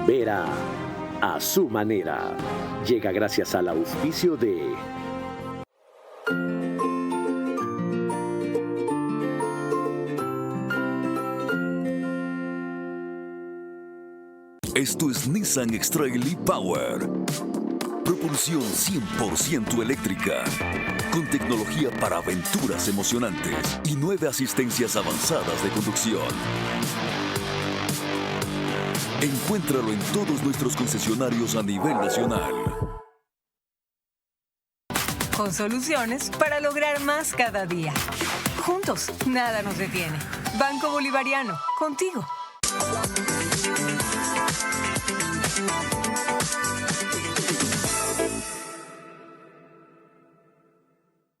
Vera a su manera. Llega gracias al auspicio de Esto es Nissan X-Trail e-Power. Propulsión 100% eléctrica. Con tecnología para aventuras emocionantes y 9 asistencias avanzadas de conducción. Encuéntralo en todos nuestros concesionarios a nivel nacional. Con soluciones para lograr más cada día. Juntos, nada nos detiene. Banco Bolivariano, contigo.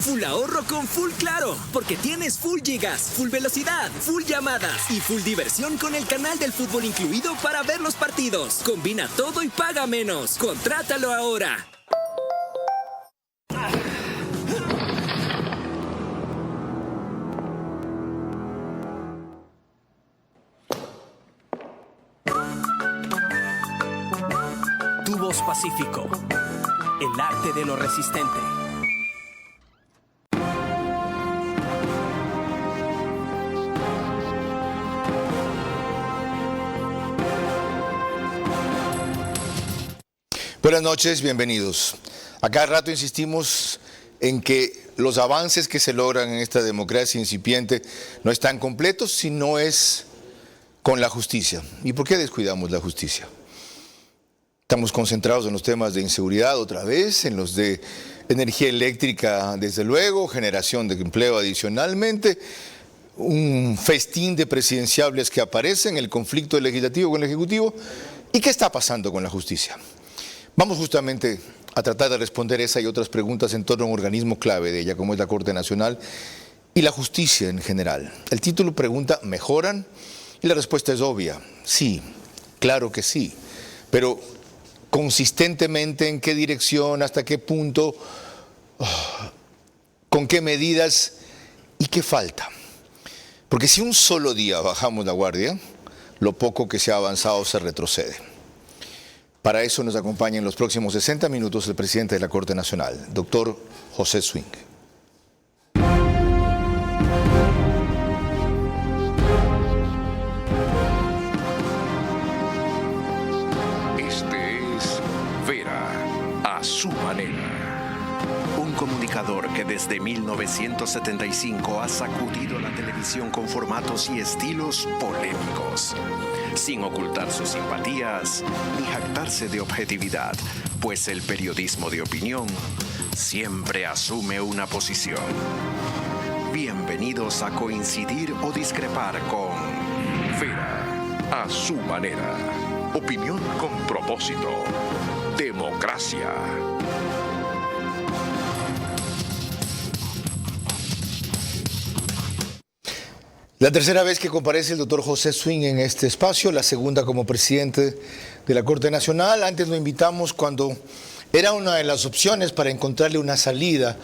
Full ahorro con Full Claro, porque tienes full gigas, full velocidad, full llamadas y full diversión con el canal del fútbol incluido para ver los partidos. Combina todo y paga menos. Contrátalo ahora. Tu Voz Pacífico, el arte de lo resistente. Buenas noches, bienvenidos. A cada rato insistimos en que los avances que se logran en esta democracia incipiente no están completos si no es con la justicia. ¿Y por qué descuidamos la justicia? Estamos concentrados en los temas de inseguridad otra vez, en los de energía eléctrica desde luego, generación de empleo adicionalmente, un festín de presidenciables que aparecen, el conflicto legislativo con el ejecutivo. ¿Y qué está pasando con la justicia? Vamos justamente a tratar de responder esa y otras preguntas en torno a un organismo clave de ella, como es la Corte Nacional, y la justicia en general. El título pregunta, ¿mejoran? Y la respuesta es obvia, sí, claro que sí, pero consistentemente en qué dirección, hasta qué punto, con qué medidas y qué falta. Porque si un solo día bajamos la guardia, lo poco que se ha avanzado se retrocede. Para eso nos acompaña en los próximos 60 minutos el presidente de la Corte Nacional, doctor José Swing. Este es Vera a su manera. Un comunicador que desde 1975 ha sacudido la televisión con formatos y estilos polémicos, sin ocultar sus simpatías ni jactarse de objetividad, pues el periodismo de opinión siempre asume una posición. Bienvenidos a coincidir o discrepar con Vera a su manera. Opinión con propósito. Democracia. La tercera vez que comparece el doctor José Swing en este espacio, la segunda como presidente de la Corte Nacional. Antes lo invitamos cuando era una de las opciones para encontrarle una salida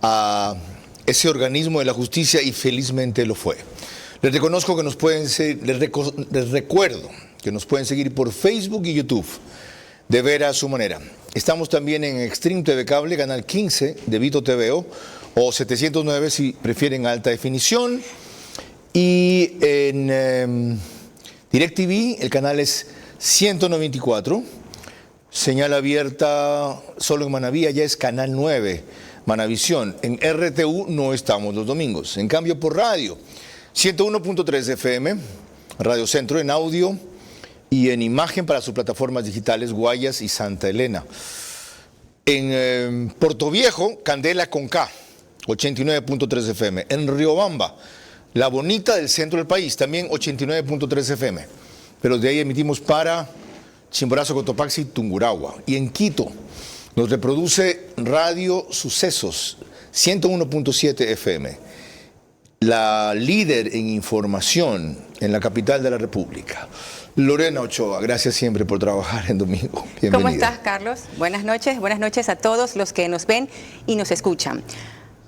a ese organismo de la justicia y felizmente lo fue. Les reconozco que nos pueden les recuerdo que nos pueden seguir por Facebook y YouTube, de Vera a su manera. Estamos también en Extreme TV Cable, canal 15 de Vito TVO, o 709 si prefieren alta definición. Y en DirecTV el canal es 194, señal abierta solo en Manaví, ya es canal 9, Manavisión. En RTU no estamos los domingos, en cambio por radio, 101.3 FM, Radio Centro en audio y en imagen para sus plataformas digitales Guayas y Santa Elena. En Portoviejo, Candela con K, 89.3 FM. En Riobamba, La Bonita del centro del país, también 89.3 FM. Pero de ahí emitimos para Chimborazo, Cotopaxi, Tungurahua. Y en Quito nos reproduce Radio Sucesos, 101.7 FM. La líder en información en la capital de la República. Lorena Ochoa, gracias siempre por trabajar en domingo. Bienvenida. ¿Cómo estás, Carlos? Buenas noches a todos los que nos ven y nos escuchan.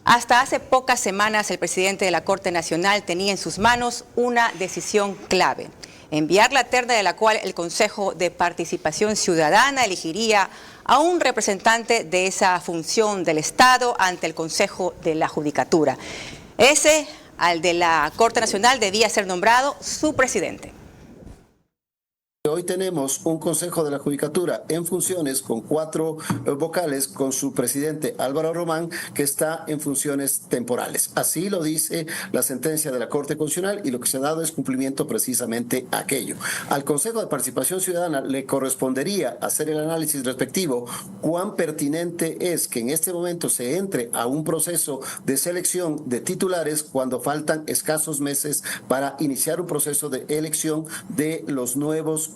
Hasta hace pocas semanas el presidente de la Corte Nacional tenía en sus manos una decisión clave. enviar la terna de la cual el Consejo de Participación Ciudadana elegiría a un representante de esa función del Estado ante el Consejo de la Judicatura. Ese, al de la Corte Nacional, debía ser nombrado su presidente. Hoy tenemos un Consejo de la Judicatura en funciones con 4 vocales, con su presidente Álvaro Román, que está en funciones temporales. Así lo dice la sentencia de la Corte Constitucional y lo que se ha dado es cumplimiento precisamente a aquello. Al Consejo de Participación Ciudadana le correspondería hacer el análisis respectivo cuán pertinente es que en este momento se entre a un proceso de selección de titulares cuando faltan escasos meses para iniciar un proceso de elección de los nuevos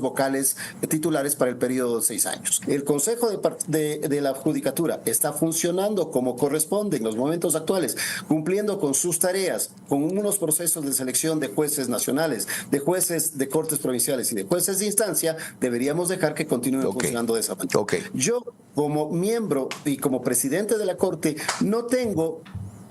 vocales titulares para el periodo de 6 años. El Consejo de la Judicatura está funcionando como corresponde en los momentos actuales, cumpliendo con sus tareas, con unos procesos de selección de jueces nacionales, de jueces de cortes provinciales y de jueces de instancia. Deberíamos dejar que continúen funcionando de esa manera. Yo, como miembro y como presidente de la Corte, no tengo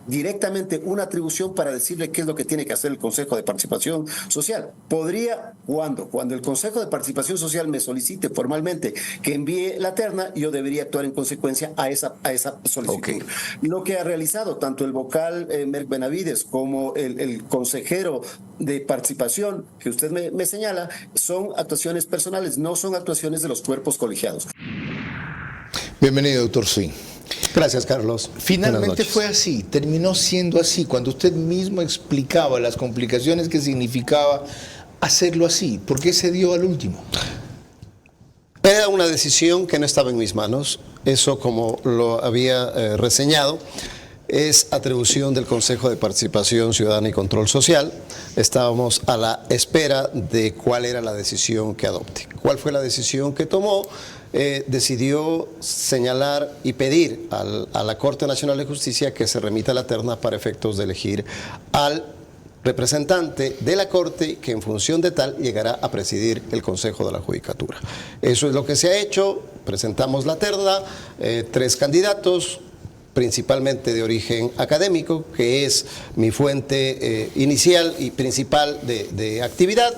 directamente una atribución para decirle qué es lo que tiene que hacer el Consejo de Participación Social. Podría, cuando el Consejo de Participación Social me solicite formalmente que envíe la terna, yo debería actuar en consecuencia a esa solicitud. Lo que ha realizado tanto el vocal Merck Benavides como el consejero de participación que usted me señala son actuaciones personales, no son actuaciones de los cuerpos colegiados. Bienvenido, doctor Swing. Gracias, Carlos. Finalmente fue así, terminó siendo así, cuando usted mismo explicaba las complicaciones que significaba hacerlo así. ¿Por qué se dio al último? Era una decisión que no estaba en mis manos. Eso, como lo había reseñado, es atribución del Consejo de Participación Ciudadana y Control Social. Estábamos a la espera de cuál era la decisión que adopte. ¿Cuál fue la decisión que tomó? Decidió señalar y pedir a la Corte Nacional de Justicia que se remita la terna para efectos de elegir al representante de la Corte que en función de tal llegará a presidir el Consejo de la Judicatura. Eso es lo que se ha hecho. Presentamos la terna, 3 candidatos, principalmente de origen académico, que es mi fuente inicial y principal de actividad.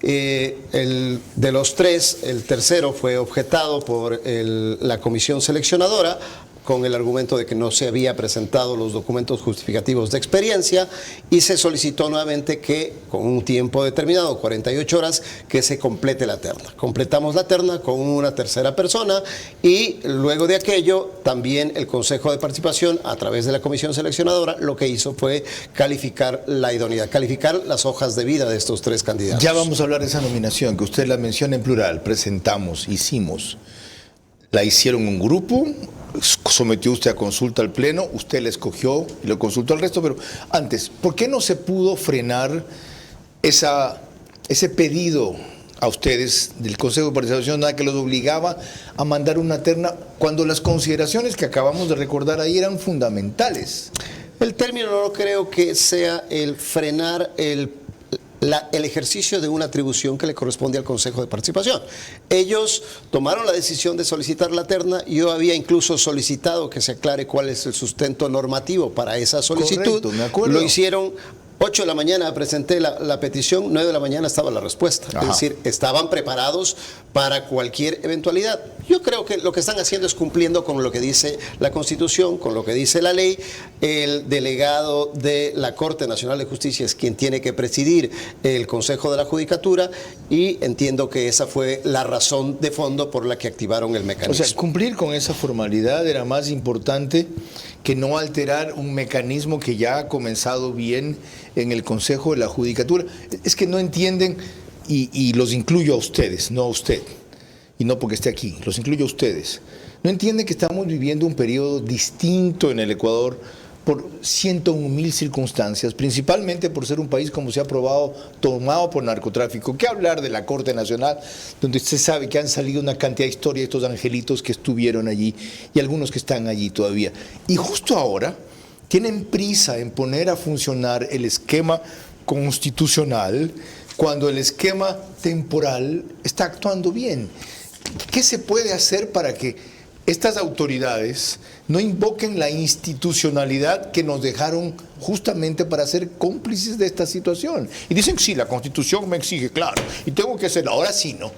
De los 3, el tercero fue objetado por la comisión seleccionadora con el argumento de que no se había presentado los documentos justificativos de experiencia y se solicitó nuevamente que con un tiempo determinado, 48 horas, que se complete la terna. Completamos la terna con una tercera persona y luego de aquello también el Consejo de Participación a través de la comisión seleccionadora lo que hizo fue calificar la idoneidad, calificar las hojas de vida de estos 3 candidatos. Ya vamos a hablar de esa nominación que usted la menciona en plural, presentamos, hicimos. La hicieron un grupo, sometió usted a consulta al Pleno, usted la escogió y lo consultó al resto, pero antes, ¿por qué no se pudo frenar ese pedido a ustedes del Consejo de Participación que los obligaba a mandar una terna cuando las consideraciones que acabamos de recordar ahí eran fundamentales? El término no creo que sea el frenar el ejercicio de una atribución que le corresponde al Consejo de Participación. Ellos tomaron la decisión de solicitar la terna. Yo había incluso solicitado que se aclare cuál es el sustento normativo para esa solicitud. Correcto, me acuerdo. Lo hicieron 8 de la mañana, presenté la petición, 9 de la mañana estaba la respuesta. Ajá. Es decir, estaban preparados para cualquier eventualidad. Yo creo que lo que están haciendo es cumpliendo con lo que dice la Constitución, con lo que dice la ley. El delegado de la Corte Nacional de Justicia es quien tiene que presidir el Consejo de la Judicatura y entiendo que esa fue la razón de fondo por la que activaron el mecanismo. O sea, cumplir con esa formalidad era más importante que no alterar un mecanismo que ya ha comenzado bien en el Consejo de la Judicatura. Es que no entienden, y los incluyo a ustedes, no a usted, y no porque esté aquí, los incluyo a ustedes. No entienden que estamos viviendo un periodo distinto en el Ecuador por 101.000 circunstancias, principalmente por ser un país, como se ha probado, tomado por narcotráfico. ¿Qué hablar de la Corte Nacional, donde usted sabe que han salido una cantidad de historias de estos angelitos que estuvieron allí y algunos que están allí todavía? Y justo ahora tienen prisa en poner a funcionar el esquema constitucional cuando el esquema temporal está actuando bien. ¿Qué se puede hacer para que estas autoridades no invoquen la institucionalidad que nos dejaron justamente para ser cómplices de esta situación. Y dicen, sí, la Constitución me exige, claro, y tengo que hacerlo. Ahora sí, ¿no?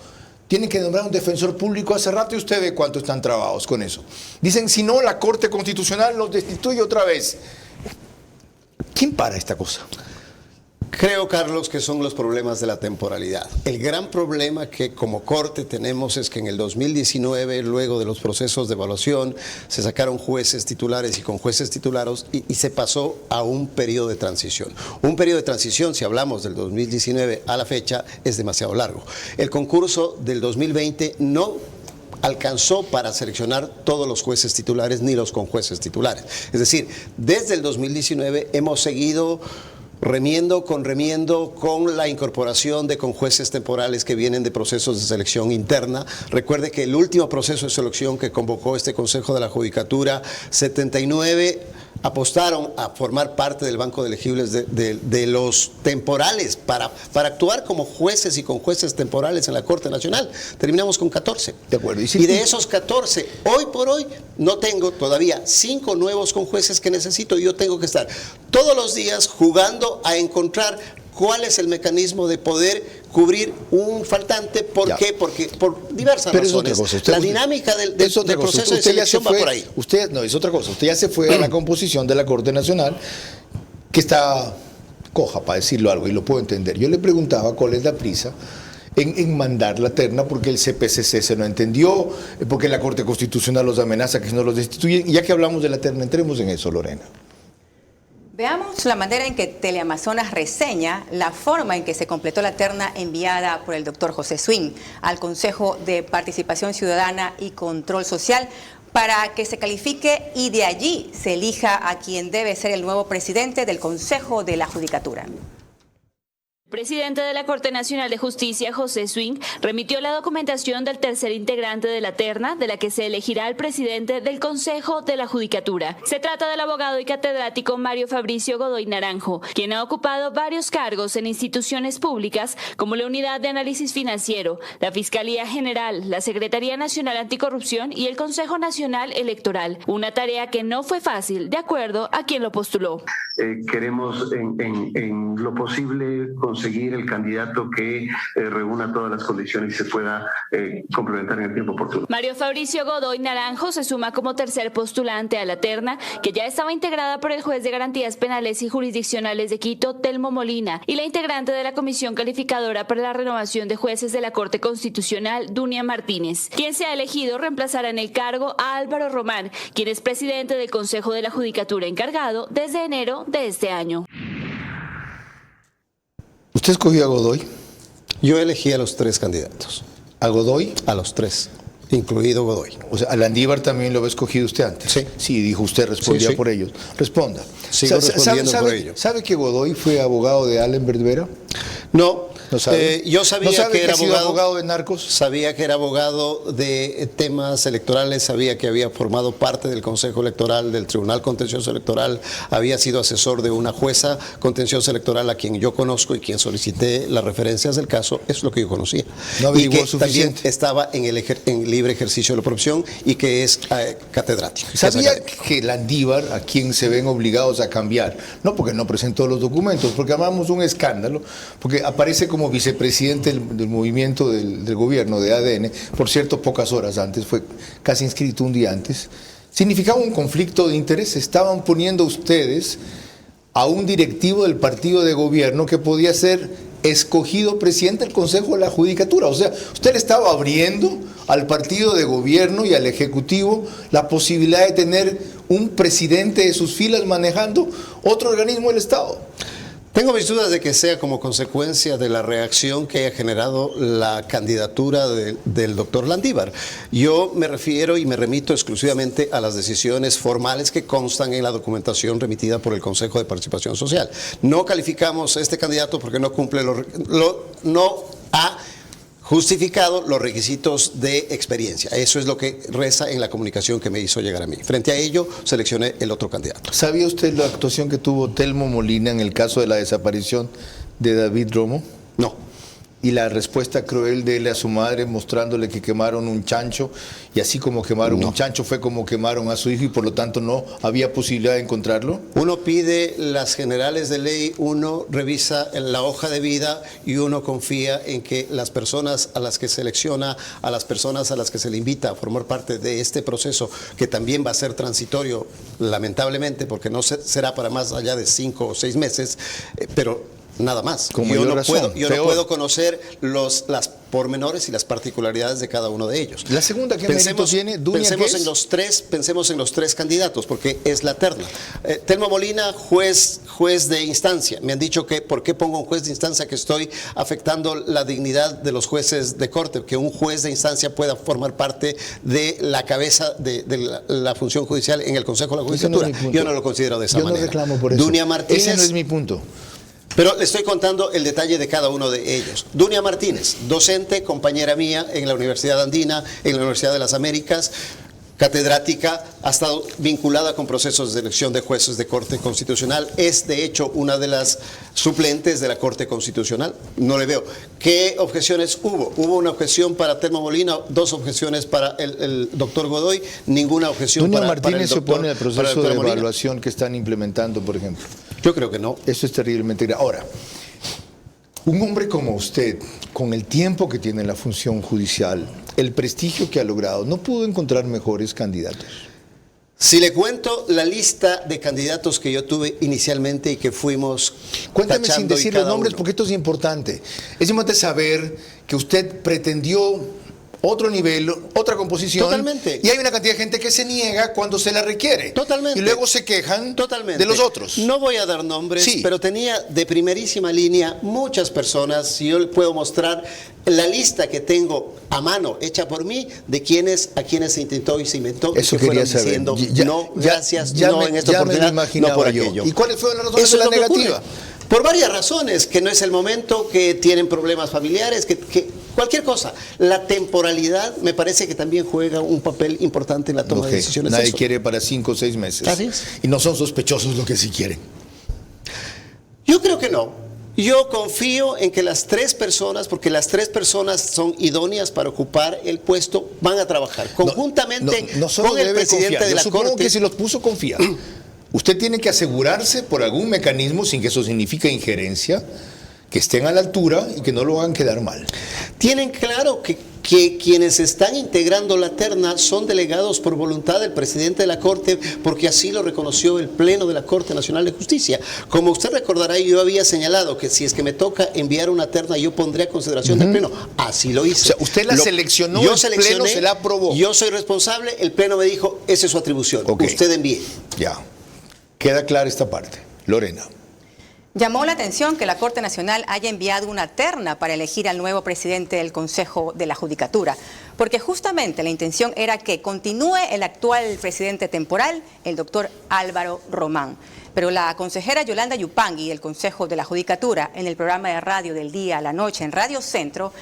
Tienen que nombrar un defensor público hace rato y usted ve cuánto están trabados con eso. Dicen, si no, la Corte Constitucional los destituye otra vez. ¿Quién para esta cosa? Creo, Carlos, que son los problemas de la temporalidad. El gran problema que como Corte tenemos es que en el 2019, luego de los procesos de evaluación, se sacaron jueces titulares y con jueces titulares y se pasó a un periodo de transición. Un periodo de transición, si hablamos del 2019 a la fecha, es demasiado largo. El concurso del 2020 no alcanzó para seleccionar todos los jueces titulares ni los conjueces titulares. Es decir, desde el 2019 hemos seguido remiendo con la incorporación de conjueces temporales que vienen de procesos de selección interna. Recuerde que el último proceso de selección que convocó este Consejo de la Judicatura, 79 apostaron a formar parte del banco de elegibles de los temporales para actuar como jueces y conjueces temporales en la Corte Nacional. Terminamos con 14. De acuerdo. Y de esos 14, hoy por hoy, no tengo todavía 5 nuevos conjueces que necesito. Yo tengo que estar todos los días jugando a encontrar cuál es el mecanismo de poder cubrir un faltante. ¿Por qué? Porque por diversas razones. La dinámica del proceso de selección va por ahí. Usted, no, es otra cosa. Usted ya se fue a la composición de la Corte Nacional, que está coja, para decirlo algo, y lo puedo entender. Yo le preguntaba cuál es la prisa en mandar la terna, porque el CPCC se lo entendió, porque la Corte Constitucional los amenaza que si no los destituyen. Y ya que hablamos de la terna, entremos en eso, Lorena. Veamos la manera en que Teleamazonas reseña la forma en que se completó la terna enviada por el doctor José Swing al Consejo de Participación Ciudadana y Control Social para que se califique y de allí se elija a quien debe ser el nuevo presidente del Consejo de la Judicatura. El presidente de la Corte Nacional de Justicia, José Swing, remitió la documentación del tercer integrante de la terna, de la que se elegirá el presidente del Consejo de la Judicatura. Se trata del abogado y catedrático Mario Fabricio Godoy Naranjo, quien ha ocupado varios cargos en instituciones públicas como la Unidad de Análisis Financiero, la Fiscalía General, la Secretaría Nacional Anticorrupción y el Consejo Nacional Electoral. Una tarea que no fue fácil, de acuerdo a quien lo postuló. Queremos en lo posible conseguir el candidato que reúna todas las condiciones y se pueda complementar en el tiempo oportuno. Mario Fabricio Godoy Naranjo se suma como tercer postulante a la terna, que ya estaba integrada por el juez de Garantías Penales y Jurisdiccionales de Quito, Telmo Molina, y la integrante de la Comisión Calificadora para la Renovación de Jueces de la Corte Constitucional, Dunia Martínez. Quien se ha elegido reemplazará en el cargo a Álvaro Román, quien es presidente del Consejo de la Judicatura encargado desde enero de este año. ¿Usted escogió a Godoy? Yo elegí a los 3 candidatos. ¿A Godoy? A los 3, incluido Godoy. O sea, a Landívar también lo había escogido usted antes. Sí. Sí, dijo usted, respondía por ellos. Responda. Sigo respondiendo por ellos. ¿Sabe que Godoy fue abogado de Allen Verdera? No. ¿No sabe? Yo sabía que era abogado de narcos. Sabía que era abogado de temas electorales, sabía que había formado parte del Consejo Electoral, del Tribunal Contencioso Electoral, había sido asesor de una jueza contencioso electoral a quien yo conozco y quien solicité las referencias del caso. Eso es lo que yo conocía. No averiguó y que suficiente. También estaba en libre ejercicio de la profesión y que es catedrático. ¿Sabía que Landívar, a quien se ven obligados a cambiar, no porque no presentó los documentos, porque amamos un escándalo, porque aparece como vicepresidente del movimiento del gobierno de ADN, por cierto, pocas horas antes, fue casi inscrito un día antes, significaba un conflicto de interés. Estaban poniendo ustedes a un directivo del partido de gobierno que podía ser escogido presidente del Consejo de la Judicatura. O sea, usted le estaba abriendo al partido de gobierno y al Ejecutivo la posibilidad de tener un presidente de sus filas manejando otro organismo del Estado. Tengo mis dudas de que sea como consecuencia de la reacción que haya generado la candidatura del doctor Landívar. Yo me refiero y me remito exclusivamente a las decisiones formales que constan en la documentación remitida por el Consejo de Participación Social. No calificamos a este candidato porque no cumple no ha justificado los requisitos de experiencia. Eso es lo que reza en la comunicación que me hizo llegar a mí. Frente a ello, seleccioné el otro candidato. ¿Sabía usted la actuación que tuvo Telmo Molina en el caso de la desaparición de David Romo? No. y la respuesta cruel de él a su madre mostrándole que quemaron un chancho, y así como quemaron un chancho fue como quemaron a su hijo, y por lo tanto no había posibilidad de encontrarlo? Uno pide las generales de ley, uno revisa la hoja de vida y uno confía en que las personas a las que selecciona, a las personas a las que se le invita a formar parte de este proceso, que también va a ser transitorio, lamentablemente, porque no será para más allá de 5 o 6 meses, pero nada más. Yo no puedo conocer las pormenores y las particularidades de cada uno de ellos. La segunda, ¿qué mérito tiene? Pensemos en los tres candidatos, porque es la terna. Telmo Molina, juez de instancia. Me han dicho que ¿por qué pongo un juez de instancia? Que estoy afectando la dignidad de los jueces de corte, que un juez de instancia pueda formar parte de la cabeza de la función judicial en el Consejo de la Judicatura. Yo no lo considero de esa manera. Yo no reclamo por eso. Dunia Martínez, ese no es mi punto. Pero le estoy contando el detalle de cada uno de ellos. Dunia Martínez, docente, compañera mía en la Universidad Andina, en la Universidad de las Américas, catedrática, ha estado vinculada con procesos de elección de jueces de Corte Constitucional. Es, de hecho, una de las suplentes de la Corte Constitucional. No le veo. ¿Qué objeciones hubo? Hubo una objeción para Telmo Molina, 2 objeciones para el doctor Godoy, ninguna objeción para el doctor. ¿Dunia Martínez se opone al proceso de evaluación que están implementando, por ejemplo? Yo creo que no. Eso es terriblemente grave. Ahora, un hombre como usted, con el tiempo que tiene en la función judicial, el prestigio que ha logrado, ¿no pudo encontrar mejores candidatos? Si le cuento la lista de candidatos que yo tuve inicialmente y que fuimos Cuéntame sin decir los nombres, uno, porque esto es importante. Es importante saber que usted pretendió otro nivel, otra composición. Totalmente. Y hay una cantidad de gente que se niega cuando se la requiere. Totalmente. Y luego se quejan de los otros. No voy a dar nombres, sí, pero tenía de primerísima línea muchas personas. Si yo le puedo mostrar la lista que tengo a mano, hecha por mí, de a quienes se intentó y se inventó. Eso y que quería fueron saber. Diciendo, no, gracias, no en esta oportunidad, no por aquello. ¿Y cuáles fueron las razones de la negativa? Por varias razones, que no es el momento, que tienen problemas familiares, que cualquier cosa. La temporalidad me parece que también juega un papel importante en la toma de decisiones. Nadie quiere para 5 o 6 meses. Así es. Y no son sospechosos lo que sí quieren. Yo creo que no. Yo confío en que las 3 personas, porque las 3 personas son idóneas para ocupar el puesto, van a trabajar conjuntamente con el presidente de la Corte. Supongo que si los puso, confía. Usted tiene que asegurarse por algún mecanismo, sin que eso signifique injerencia, que estén a la altura y que no lo hagan quedar mal. Tienen claro que quienes están integrando la terna son delegados por voluntad del presidente de la Corte, porque así lo reconoció el Pleno de la Corte Nacional de Justicia. Como usted recordará, yo había señalado que si es que me toca enviar una terna, yo pondré a consideración del Pleno. Así lo hice. O sea, usted la seleccionó, el Pleno se la aprobó. Yo soy responsable, el Pleno me dijo, esa es su atribución. Okay. Usted envíe. Ya. Queda clara esta parte. Lorena. Llamó la atención que la Corte Nacional haya enviado una terna para elegir al nuevo presidente del Consejo de la Judicatura, porque justamente la intención era que continúe el actual presidente temporal, el doctor Álvaro Román. Pero la consejera Yolanda Yupangui del Consejo de la Judicatura, en el programa de radio del día a la noche en Radio Centro,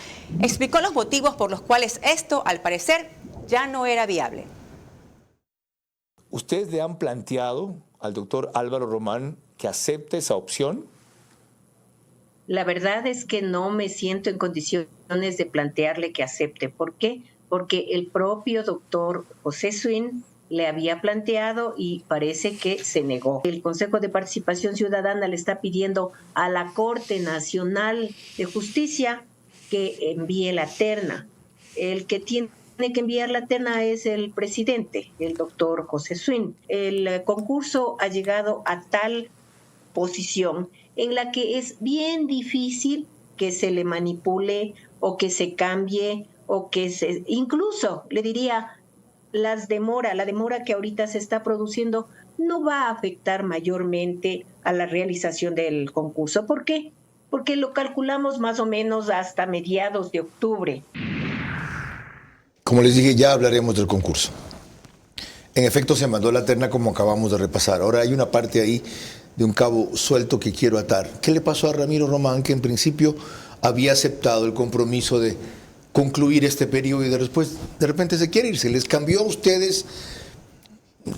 explicó los motivos por los cuales esto, al parecer, ya no era viable. ¿Ustedes le han planteado al doctor Álvaro Román que acepte esa opción? La verdad es que no me siento en condiciones de plantearle que acepte. ¿Por qué? Porque el propio doctor José Swing le había planteado y parece que se negó. El Consejo de Participación Ciudadana le está pidiendo a la Corte Nacional de Justicia que envíe la terna. El que tiene que enviar la terna es el presidente, el doctor José Swing. El concurso ha llegado a tal posición en la que es bien difícil que se le manipule o que se cambie o que se, incluso le diría, la demora que ahorita se está produciendo no va a afectar mayormente a la realización del concurso. ¿Por qué? Porque lo calculamos más o menos hasta mediados de octubre. Como les dije, ya hablaremos del concurso. En efecto, se mandó la terna como acabamos de repasar. Ahora hay una parte ahí de un cabo suelto que quiero atar. ¿Qué le pasó a Ramiro Román, que en principio había aceptado el compromiso de concluir este periodo y después de repente se quiere ir? ¿Se les cambió a ustedes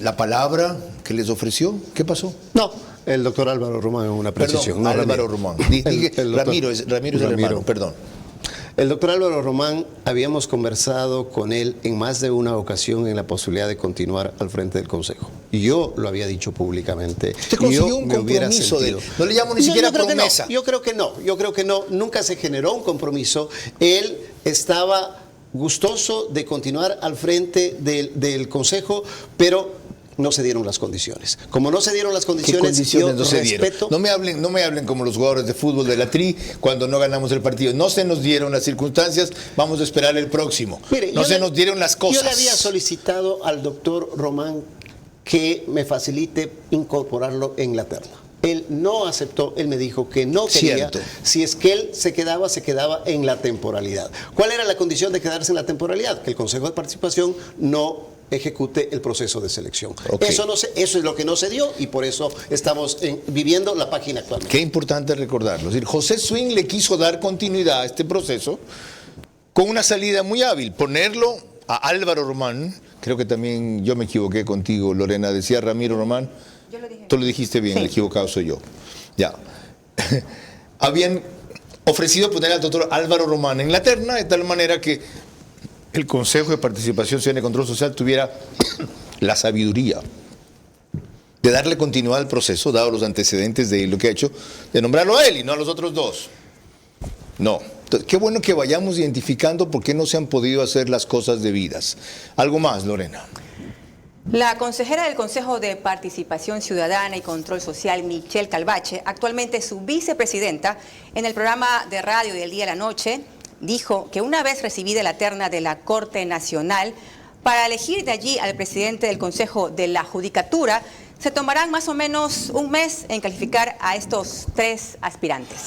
la palabra que les ofreció? ¿Qué pasó? No, el doctor Álvaro Román, una precisión. Perdón, no, Álvaro Román. Dije, Ramiro es el hermano, perdón. El doctor Álvaro Román, habíamos conversado con él en más de una ocasión en la posibilidad de continuar al frente del Consejo. Y yo lo había dicho públicamente. ¿Usted consiguió un compromiso de él? No le llamo ni siquiera promesa. Yo creo que no. Nunca se generó un compromiso. Él estaba gustoso de continuar al frente del Consejo, pero no se dieron las condiciones. Como no se dieron las condiciones, ¿qué condiciones yo no se dieron? No me hablen como los jugadores de fútbol de la Tri cuando no ganamos el partido. No se nos dieron las circunstancias, vamos a esperar el próximo. Mire, nos dieron las cosas. Yo le había solicitado al doctor Román que me facilite incorporarlo en la terna. Él no aceptó, él me dijo que no quería. Cierto. Si es que él se quedaba en la temporalidad. ¿Cuál era la condición de quedarse en la temporalidad? Que el Consejo de Participación no ejecute el proceso de selección. Okay. Eso es lo que no se dio y por eso estamos viviendo la página actualmente. Qué importante recordarlo. Es decir, José Swing le quiso dar continuidad a este proceso con una salida muy hábil, ponerlo a Álvaro Román. Creo que también yo me equivoqué contigo, Lorena, decía Ramiro Román. Yo lo dije. Tú lo dijiste bien, sí. El equivocado soy yo. Ya. Habían ofrecido poner al doctor Álvaro Román en la terna de tal manera que el Consejo de Participación Ciudadana y Control Social tuviera la sabiduría de darle continuidad al proceso, dado los antecedentes de lo que ha hecho, de nombrarlo a él y no a los otros dos. No. Entonces, qué bueno que vayamos identificando por qué no se han podido hacer las cosas debidas. ¿Algo más, Lorena? La consejera del Consejo de Participación Ciudadana y Control Social, Michelle Calvache, actualmente su vicepresidenta, en el programa de radio del día a la noche, dijo que una vez recibida la terna de la Corte Nacional, para elegir de allí al presidente del Consejo de la Judicatura, se tomarán más o menos un mes en calificar a estos 3 aspirantes.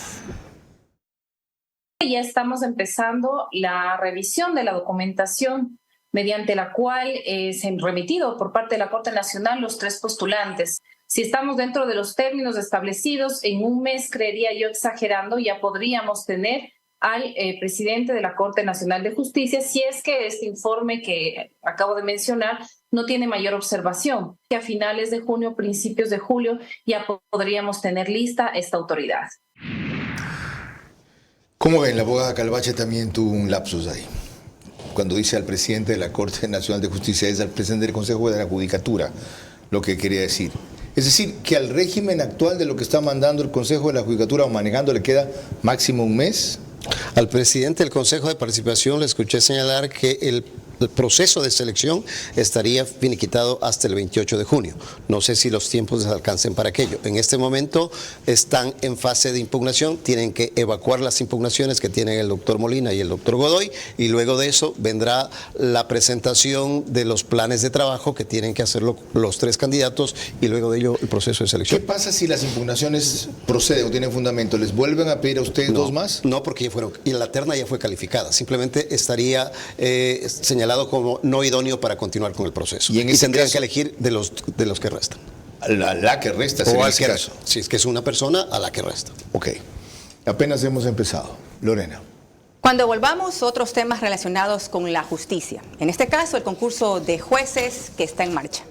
Ya estamos empezando la revisión de la documentación mediante la cual se han remitido por parte de la Corte Nacional los 3 postulantes. Si estamos dentro de los términos establecidos, en un mes, creería yo exagerando, ya podríamos tener al presidente de la Corte Nacional de Justicia, si es que este informe que acabo de mencionar no tiene mayor observación, que a finales de junio, principios de julio, ya podríamos tener lista esta autoridad. ¿Cómo ven? La abogada Calvache también tuvo un lapsus ahí. Cuando dice al presidente de la Corte Nacional de Justicia, es al presidente del Consejo de la Judicatura, lo que quería decir. Es decir, que al régimen actual de lo que está mandando el Consejo de la Judicatura o manejando le queda máximo un mes. Al presidente del Consejo de Participación le escuché señalar que el proceso de selección estaría finiquitado hasta el 28 de junio. No sé si los tiempos les alcancen para aquello. En este momento están en fase de impugnación, tienen que evacuar las impugnaciones que tienen el doctor Molina y el doctor Godoy, y luego de eso vendrá la presentación de los planes de trabajo que tienen que hacerlo los 3 candidatos y luego de ello el proceso de selección. ¿Qué pasa si las impugnaciones proceden o tienen fundamento? ¿Les vuelven a pedir a ustedes 2 más? No, porque ya fueron, y la terna ya fue calificada. Simplemente estaría señalado como no idóneo para continuar con el proceso. Y tendrían que elegir de los que restan. La que resta, o al que resta. Si es que es una persona, a la que resta. Ok. Apenas hemos empezado. Lorena. Cuando volvamos, otros temas relacionados con la justicia. En este caso, el concurso de jueces que está en marcha.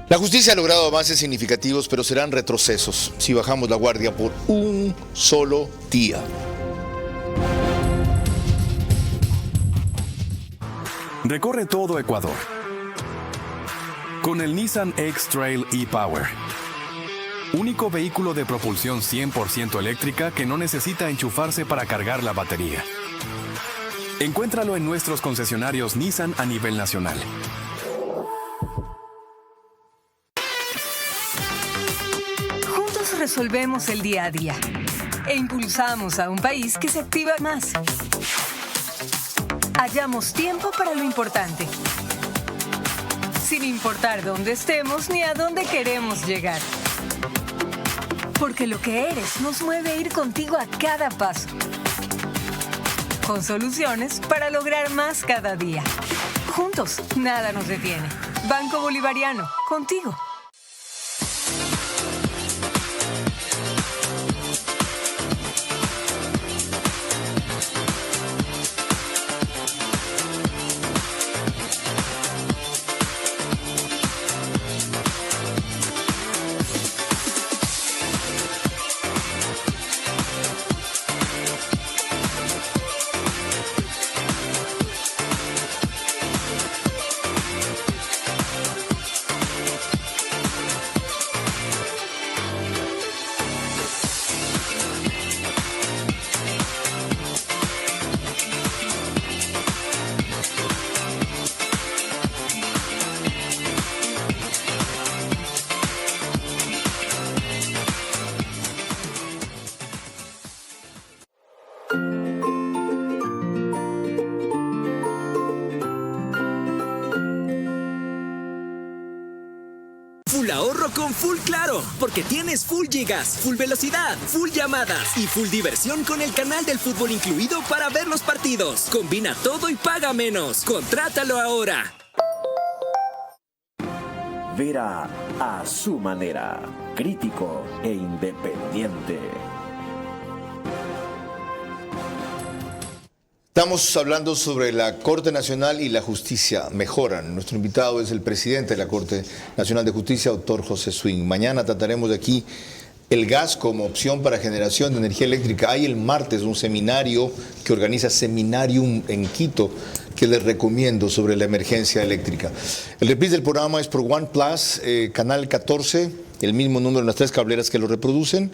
La justicia ha logrado avances significativos, pero serán retrocesos si bajamos la guardia por un solo día. Recorre todo Ecuador con el Nissan X-Trail e-Power. Único vehículo de propulsión 100% eléctrica que no necesita enchufarse para cargar la batería. Encuéntralo en nuestros concesionarios Nissan a nivel nacional. Juntos resolvemos el día a día e impulsamos a un país que se activa más. Hallamos tiempo para lo importante, sin importar dónde estemos ni a dónde queremos llegar. Porque lo que eres nos mueve a ir contigo a cada paso. Con soluciones para lograr más cada día. Juntos, nada nos detiene. Banco Bolivariano, contigo. con Full Claro, porque tienes full gigas, full velocidad, full llamadas y full diversión con el canal del fútbol incluido para ver los partidos. Combina todo y paga menos. Contrátalo ahora. Vera a su manera, crítico e independiente. Estamos hablando sobre la Corte Nacional y la justicia mejoran. Nuestro invitado es el presidente de la Corte Nacional de Justicia, doctor José Swing. Mañana trataremos de aquí el gas como opción para generación de energía eléctrica. Hay el martes un seminario que organiza Seminarium en Quito, que les recomiendo sobre la emergencia eléctrica. El reprise del programa es por OnePlus, canal 14, el mismo número en las 3 cableras que lo reproducen,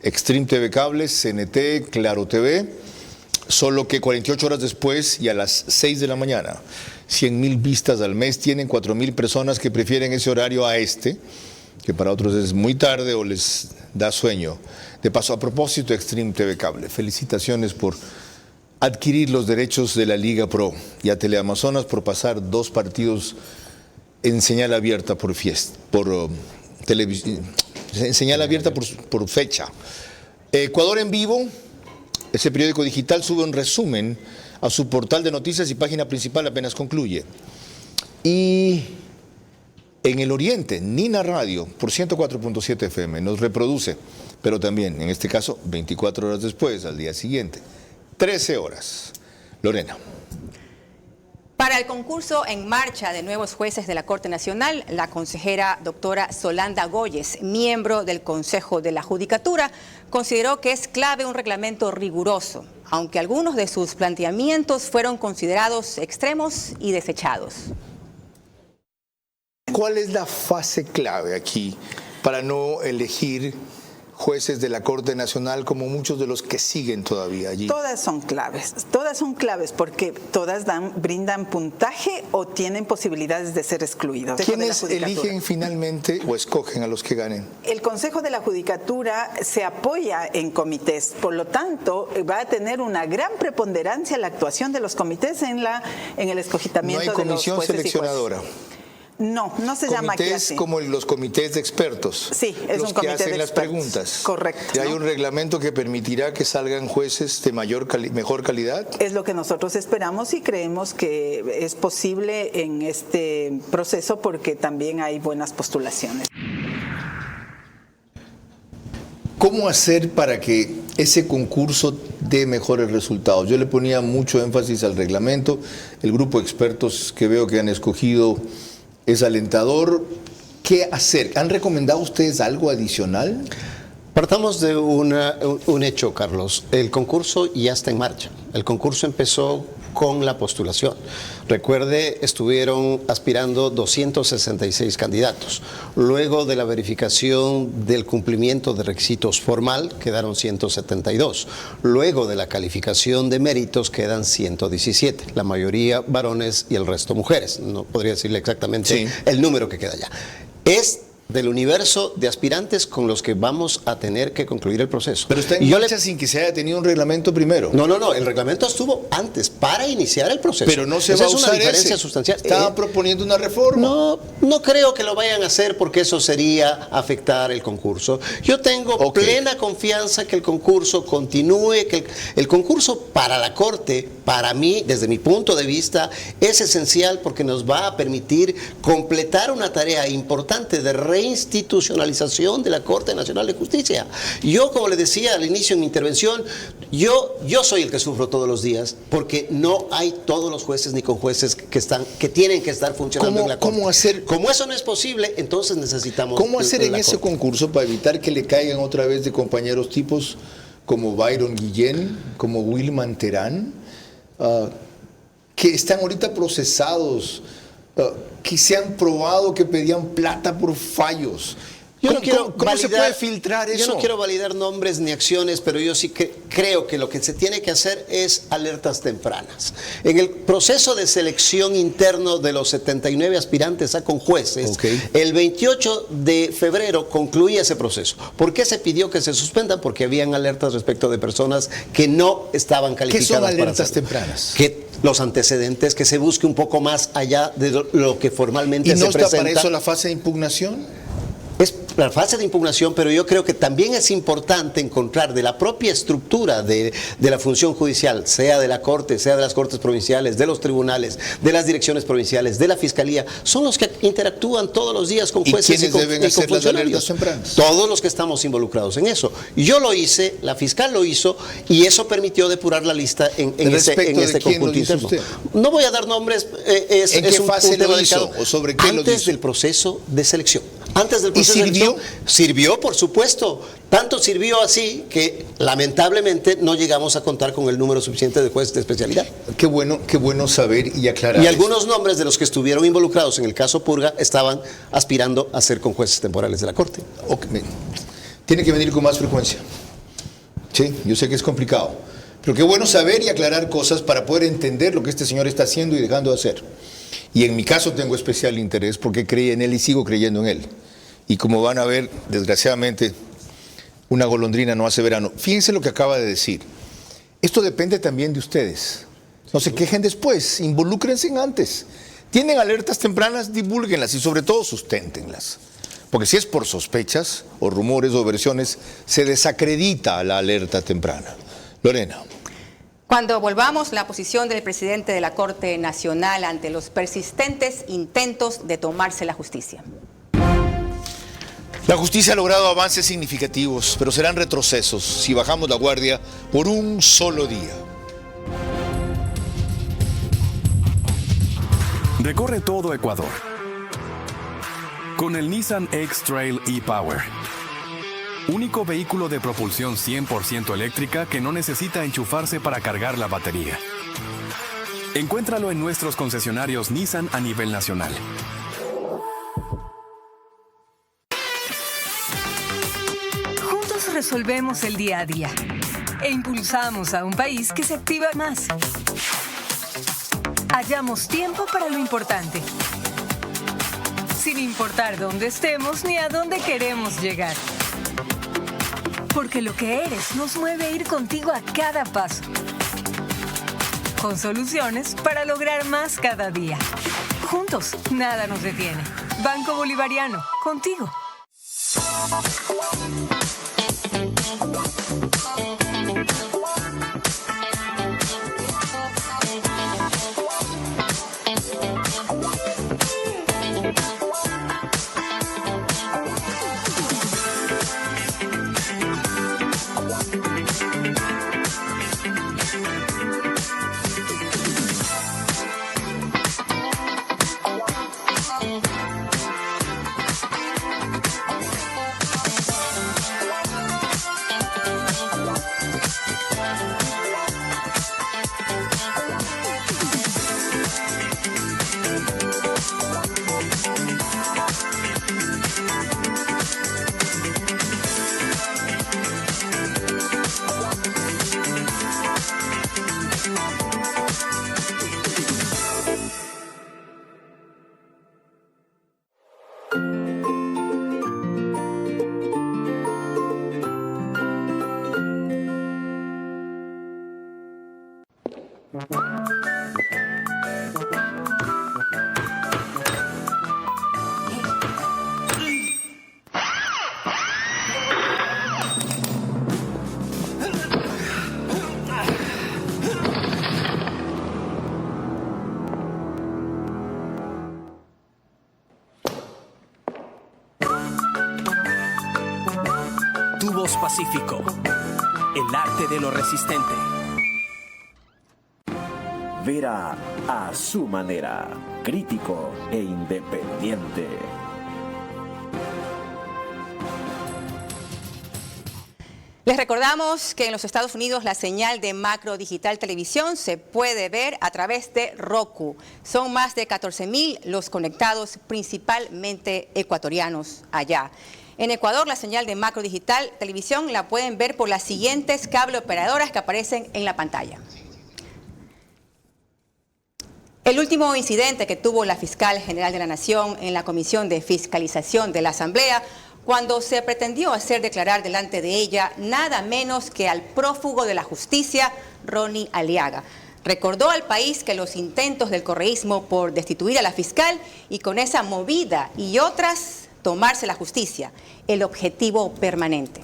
Extreme TV Cables, CNT, Claro TV. Solo que 48 horas después y a las 6 de la mañana, 100,000 vistas al mes tienen 4,000 personas que prefieren ese horario a este, que para otros es muy tarde o les da sueño. De paso, a propósito, Extreme TV Cable, felicitaciones por adquirir los derechos de la Liga Pro y a Teleamazonas por pasar 2 partidos en señal abierta por televisión, en señal abierta por fecha. Ecuador en vivo. Ese periódico digital sube un resumen a su portal de noticias y página principal apenas concluye. Y en el oriente, Nina Radio, por 104.7 FM, nos reproduce, pero también, en este caso, 24 horas después, al día siguiente, 13 horas. Lorena. Para el concurso en marcha de nuevos jueces de la Corte Nacional, la consejera doctora Solanda Goyes, miembro del Consejo de la Judicatura, consideró que es clave un reglamento riguroso, aunque algunos de sus planteamientos fueron considerados extremos y desechados. ¿Cuál es la fase clave aquí para no elegir jueces de la Corte Nacional como muchos de los que siguen todavía allí? Todas son claves porque todas brindan puntaje o tienen posibilidades de ser excluidos. ¿Quiénes eligen finalmente o escogen a los que ganen? El Consejo de la Judicatura se apoya en comités, por lo tanto va a tener una gran preponderancia la actuación de los comités en el escogitamiento de los jueces. No hay comisión seleccionadora. No se llama aquí así. Comités como los comités de expertos. Sí, es un comité de expertos. Los que hacen las preguntas. Correcto. ¿Y hay un reglamento que permitirá que salgan jueces de mejor calidad? Es lo que nosotros esperamos y creemos que es posible en este proceso porque también hay buenas postulaciones. ¿Cómo hacer para que ese concurso dé mejores resultados? Yo le ponía mucho énfasis al reglamento. El grupo de expertos que veo que han escogido es alentador. ¿Qué hacer? ¿Han recomendado ustedes algo adicional? Partamos de un hecho, Carlos. El concurso ya está en marcha. El concurso empezó con la postulación. Recuerde, estuvieron aspirando 266 candidatos. Luego de la verificación del cumplimiento de requisitos formal, quedaron 172. Luego de la calificación de méritos, quedan 117. La mayoría varones y el resto mujeres. No podría decirle exactamente el número que queda ya. Es del universo de aspirantes con los que vamos a tener que concluir el proceso. Pero está en marcha sin que se haya tenido un reglamento primero. No, el reglamento estuvo antes para iniciar el proceso. Pero no se va a usar una diferencia sustancial. Estaba proponiendo una reforma. No creo que lo vayan a hacer porque eso sería afectar el concurso. Yo tengo plena confianza que el concurso continúe, que el concurso para la Corte, para mí, desde mi punto de vista, es esencial porque nos va a permitir completar una tarea importante de reinstitucionalización de la Corte Nacional de Justicia. Yo, como le decía al inicio en mi intervención, yo soy el que sufro todos los días porque no hay todos los jueces ni conjueces que tienen que estar funcionando en la Corte. ¿Cómo hacer? Como eso no es posible, entonces necesitamos... ¿Cómo hacer en ese concurso para evitar que le caigan otra vez de compañeros tipos como Byron Guillén, como Wilman Terán, que están ahorita procesados, que se han probado que pedían plata por fallos? ¿Cómo se puede filtrar eso? Yo no quiero validar nombres ni acciones, pero yo sí que creo que lo que se tiene que hacer es alertas tempranas. En el proceso de selección interno de los 79 aspirantes a conjueces, el 28 de febrero concluía ese proceso. ¿Por qué se pidió que se suspendan? Porque habían alertas respecto de personas que no estaban calificadas. ¿Qué son alertas tempranas? Que los antecedentes, que se busque un poco más allá de lo que formalmente se presenta. ¿Y no está para eso la fase de impugnación? la fase de impugnación, pero yo creo que también es importante encontrar de la propia estructura de la función judicial, sea de la Corte, sea de las Cortes provinciales, de los tribunales, de las direcciones provinciales, de la Fiscalía, son los que interactúan todos los días con jueces y con funcionarios. Todos los que estamos involucrados en eso. Yo lo hice, la fiscal lo hizo, y eso permitió depurar la lista en este conjunto interno. No voy a dar nombres, ¿en qué fase lo hizo o sobre qué lo hizo? Antes del proceso de selección. Antes del proceso de selección, sirvió, por supuesto. Tanto sirvió así que lamentablemente no llegamos a contar con el número suficiente de jueces de especialidad. Qué bueno saber y aclarar. Y algunos nombres de los que estuvieron involucrados en el caso Purga estaban aspirando a ser con jueces temporales de la Corte. Okay. Tiene que venir con más frecuencia. Sí, yo sé que es complicado. Pero qué bueno saber y aclarar cosas para poder entender lo que este señor está haciendo y dejando de hacer. Y en mi caso tengo especial interés porque creí en él y sigo creyendo en él. Y como van a ver, desgraciadamente, una golondrina no hace verano. Fíjense lo que acaba de decir. Esto depende también de ustedes. No se quejen después, involúcrense antes. Tienen alertas tempranas, divúlguenlas y sobre todo susténtenlas. Porque si es por sospechas o rumores o versiones, se desacredita la alerta temprana. Lorena. Cuando volvamos, la posición del presidente de la Corte Nacional ante los persistentes intentos de tomarse la justicia. La justicia ha logrado avances significativos, pero serán retrocesos si bajamos la guardia por un solo día. Recorre todo Ecuador con el Nissan X-Trail e-Power. Único vehículo de propulsión 100% eléctrica que no necesita enchufarse para cargar la batería. Encuéntralo en nuestros concesionarios Nissan a nivel nacional. Juntos resolvemos el día a día e impulsamos a un país que se activa más. Hallamos tiempo para lo importante, sin importar dónde estemos ni a dónde queremos llegar. Porque lo que eres nos mueve a ir contigo a cada paso. Con soluciones para lograr más cada día. Juntos, nada nos detiene. Banco Bolivariano, contigo. Tubos Pacífico, el arte de lo resistente. Vera a su manera, crítico e independiente. Les recordamos que en los Estados Unidos la señal de Macro Digital Televisión se puede ver a través de Roku. Son más de 14,000 los conectados, principalmente ecuatorianos allá. En Ecuador, la señal de Macro Digital Televisión la pueden ver por las siguientes cable operadoras que aparecen en la pantalla. El último incidente que tuvo la Fiscal General de la Nación en la Comisión de Fiscalización de la Asamblea, cuando se pretendió hacer declarar delante de ella nada menos que al prófugo de la justicia, Ronnie Aliaga. Recordó al país que los intentos del correísmo por destituir a la fiscal y con esa movida y otras tomarse la justicia, el objetivo permanente.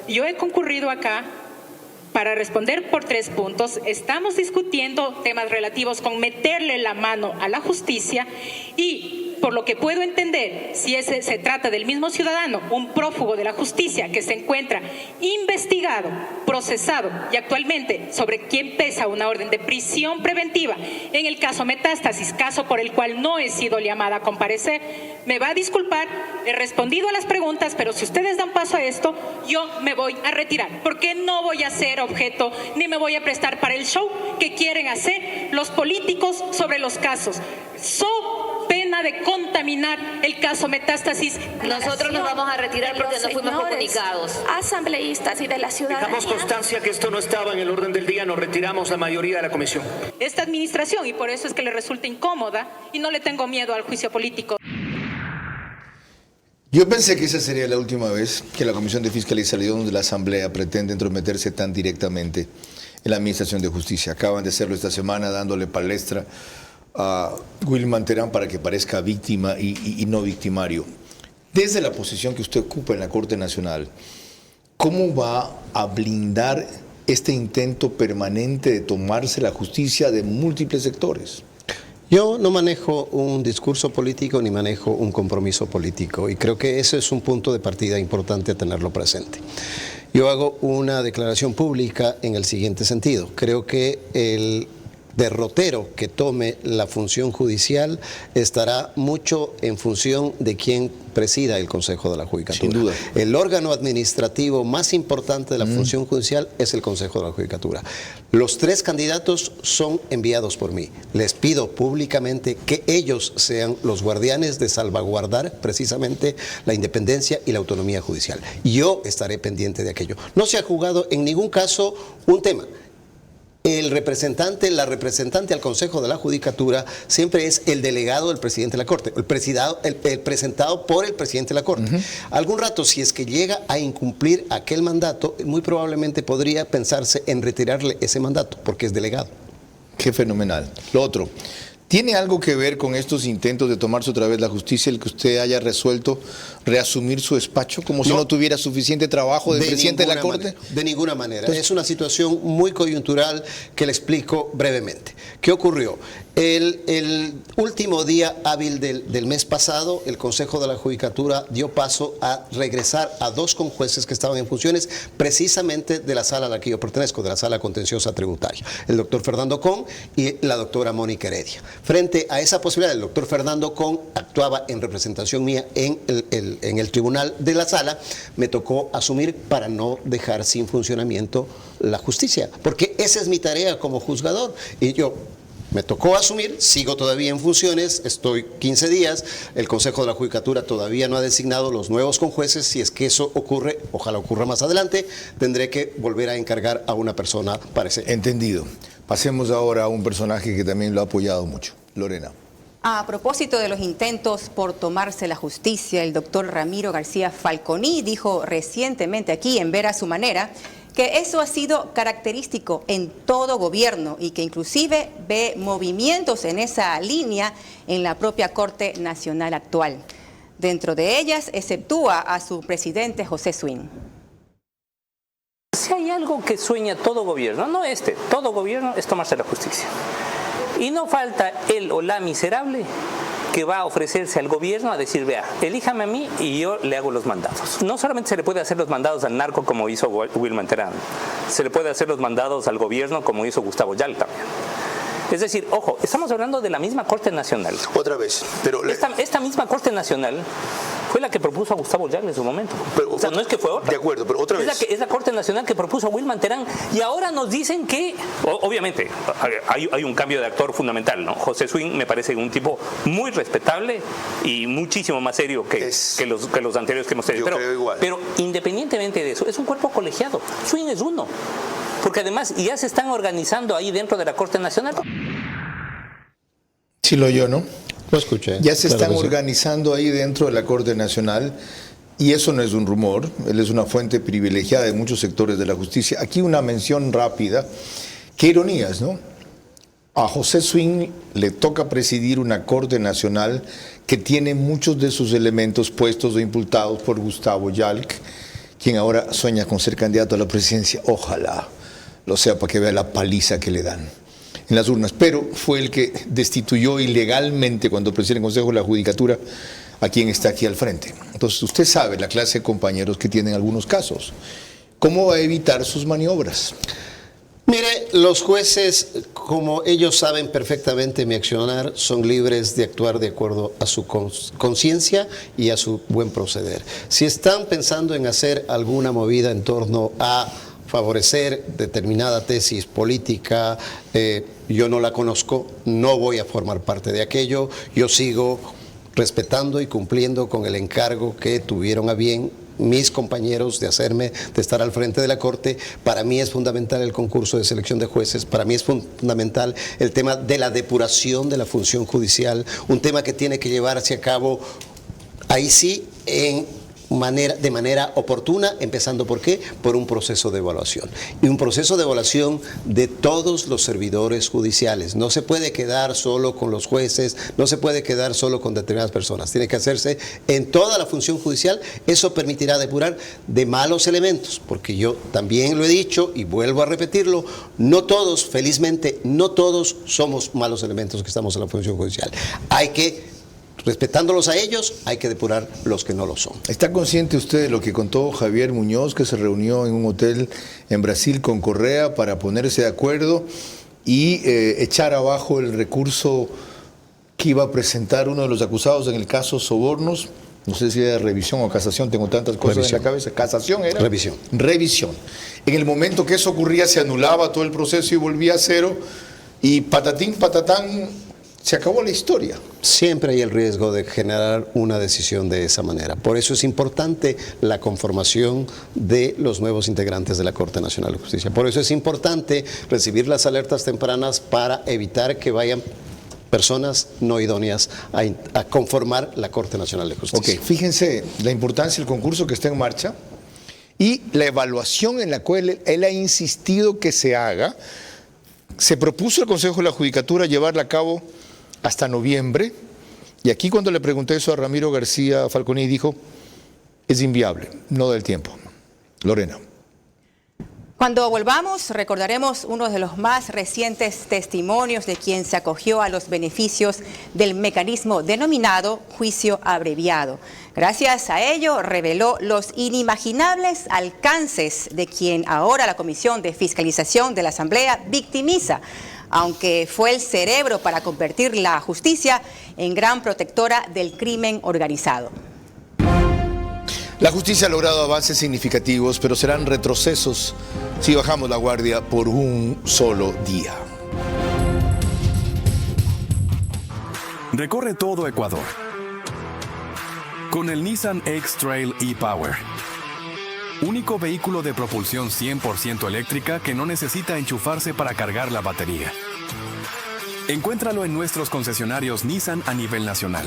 Yo he concurrido acá para responder por 3 puntos. Estamos discutiendo temas relativos con meterle la mano a la justicia y, por lo que puedo entender, si se trata del mismo ciudadano, un prófugo de la justicia que se encuentra investigado, procesado y actualmente sobre quien pesa una orden de prisión preventiva, en el caso Metástasis, caso por el cual no he sido llamada a comparecer, me va a disculpar, he respondido a las preguntas, pero si ustedes dan paso a esto, yo me voy a retirar, porque no voy a ser objeto ni me voy a prestar para el show que quieren hacer los políticos sobre los casos. Pena de contaminar el caso Metástasis. Nosotros nos vamos a retirar porque no fuimos comunicados. Asambleístas y de la ciudadanía. Dejamos constancia que esto no estaba en el orden del día, nos retiramos la mayoría de la comisión. Esta administración, y por eso es que le resulta incómoda y no le tengo miedo al juicio político. Yo pensé que esa sería la última vez que la Comisión de Fiscalización de la Asamblea pretende entrometerse tan directamente en la Administración de Justicia. Acaban de hacerlo esta semana dándole palestra a Wilman Terán para que parezca víctima y no victimario. Desde la posición que usted ocupa en la Corte Nacional, ¿cómo va a blindar este intento permanente de tomarse la justicia de múltiples sectores? Yo no manejo un discurso político ni manejo un compromiso político y creo que ese es un punto de partida importante a tenerlo presente. Yo hago una declaración pública en el siguiente sentido. Creo que el derrotero que tome la función judicial estará mucho en función de quien presida el Consejo de la Judicatura. Sin duda. El órgano administrativo más importante de la función judicial es el Consejo de la Judicatura. Los 3 candidatos son enviados por mí. Les pido públicamente que ellos sean los guardianes de salvaguardar precisamente la independencia y la autonomía judicial. Yo estaré pendiente de aquello. No se ha jugado en ningún caso un tema. La representante al Consejo de la Judicatura siempre es el delegado del presidente de la Corte, el presentado por el presidente de la Corte. Algún rato, si es que llega a incumplir aquel mandato, muy probablemente podría pensarse en retirarle ese mandato, porque es delegado. Qué fenomenal. Lo otro, ¿tiene algo que ver con estos intentos de tomarse otra vez la justicia el que usted haya resuelto reasumir su despacho como si no tuviera suficiente trabajo de presidente de la Corte? De ninguna manera. Entonces, es una situación muy coyuntural que le explico brevemente. ¿Qué ocurrió? El último día hábil del mes pasado, el Consejo de la Judicatura dio paso a regresar a 2 conjueces que estaban en funciones precisamente de la sala a la que yo pertenezco, de la sala contenciosa tributaria, el doctor Fernando Con y la doctora Mónica Heredia. Frente a esa posibilidad, el doctor Fernando Con actuaba en representación mía en el tribunal de la sala, me tocó asumir para no dejar sin funcionamiento la justicia, porque esa es mi tarea como juzgador y yo me tocó asumir, sigo todavía en funciones, estoy 15 días, el Consejo de la Judicatura todavía no ha designado los nuevos conjueces, si es que eso ocurre, ojalá ocurra más adelante, tendré que volver a encargar a una persona para ese. Entendido. Pasemos ahora a un personaje que también lo ha apoyado mucho, Lorena. A propósito de los intentos por tomarse la justicia, el doctor Ramiro García Falconi dijo recientemente aquí en Ver a su Manera que eso ha sido característico en todo gobierno y que inclusive ve movimientos en esa línea en la propia Corte Nacional actual. Dentro de ellas, exceptúa a su presidente José Swing. Si hay algo que sueña todo gobierno, no todo gobierno es tomarse la justicia. Y no falta él o la miserable que va a ofrecerse al gobierno a decir, vea, elíjame a mí y yo le hago los mandados. No solamente se le puede hacer los mandados al narco como hizo Wilman Terán, se le puede hacer los mandados al gobierno como hizo Gustavo Yal también. Es decir, ojo, estamos hablando de la misma Corte Nacional. Otra vez, pero... Esta misma Corte Nacional fue la que propuso a Gustavo Yal en su momento. Pero, o sea, no es que fue otra. De acuerdo, pero otra vez. Es la Corte Nacional que propuso a Wilman Terán y ahora nos dicen que, obviamente, hay un cambio de actor fundamental, ¿no? José Swing me parece un tipo muy respetable y muchísimo más serio que los anteriores que hemos tenido. Pero independientemente de eso, es un cuerpo colegiado. Swing es uno. Porque además ya se están organizando ahí dentro de la Corte Nacional. Sí lo oyó, ¿no? Lo escuché. Ya se están organizando ahí dentro de la Corte Nacional y eso no es un rumor, él es una fuente privilegiada de muchos sectores de la justicia. Aquí una mención rápida, qué ironías, ¿no? A José Swing le toca presidir una Corte Nacional que tiene muchos de sus elementos puestos o imputados por Gustavo Yalc, quien ahora sueña con ser candidato a la presidencia. Ojalá lo sea para que vea la paliza que le dan en las urnas. Pero fue el que destituyó ilegalmente, cuando presidía el Consejo de la Judicatura, a quien está aquí al frente. Entonces usted sabe la clase de compañeros que tienen algunos casos. ¿Cómo va a evitar sus maniobras? Mire, los jueces, como ellos saben perfectamente mi accionar, son libres de actuar de acuerdo a su conciencia y a su buen proceder. Si están pensando en hacer alguna movida en torno a favorecer determinada tesis política, yo no la conozco, no voy a formar parte de aquello, yo sigo respetando y cumpliendo con el encargo que tuvieron a bien mis compañeros de estar al frente de la Corte. Para mí es fundamental el concurso de selección de jueces, para mí es fundamental el tema de la depuración de la función judicial, un tema que tiene que llevarse a cabo, ahí sí, de manera oportuna, empezando ¿por qué? Por un proceso de evaluación. Y un proceso de evaluación de todos los servidores judiciales. No se puede quedar solo con los jueces, no se puede quedar solo con determinadas personas. Tiene que hacerse en toda la función judicial. Eso permitirá depurar de malos elementos, porque yo también lo he dicho y vuelvo a repetirlo, no todos, felizmente, no todos somos malos elementos que estamos en la función judicial. Hay que, respetándolos a ellos, hay que depurar los que no lo son. ¿Está consciente usted de lo que contó Javier Muñoz, que se reunió en un hotel en Brasil con Correa para ponerse de acuerdo y echar abajo el recurso que iba a presentar uno de los acusados en el caso Sobornos? No sé si era revisión o casación, tengo tantas cosas en la cabeza. ¿Casación era? Revisión. Revisión. En el momento que eso ocurría se anulaba todo el proceso y volvía a cero, y patatín, patatán, se acabó la historia. Siempre hay el riesgo de generar una decisión de esa manera. Por eso es importante la conformación de los nuevos integrantes de la Corte Nacional de Justicia. Por eso es importante recibir las alertas tempranas para evitar que vayan personas no idóneas a conformar la Corte Nacional de Justicia. Ok, fíjense la importancia del concurso que está en marcha y la evaluación en la cual él ha insistido que se haga. Se propuso el Consejo de la Judicatura llevarla a cabo hasta noviembre, y aquí cuando le pregunté eso a Ramiro García Falconi dijo, es inviable, no da el tiempo. Lorena. Cuando volvamos, recordaremos uno de los más recientes testimonios de quien se acogió a los beneficios del mecanismo denominado juicio abreviado. Gracias a ello, reveló los inimaginables alcances de quien ahora la Comisión de Fiscalización de la Asamblea victimiza, aunque fue el cerebro para convertir la justicia en gran protectora del crimen organizado. La justicia ha logrado avances significativos, pero serán retrocesos si bajamos la guardia por un solo día. Recorre todo Ecuador con el Nissan X-Trail e-Power. Único vehículo de propulsión 100% eléctrica que no necesita enchufarse para cargar la batería. Encuéntralo en nuestros concesionarios Nissan a nivel nacional.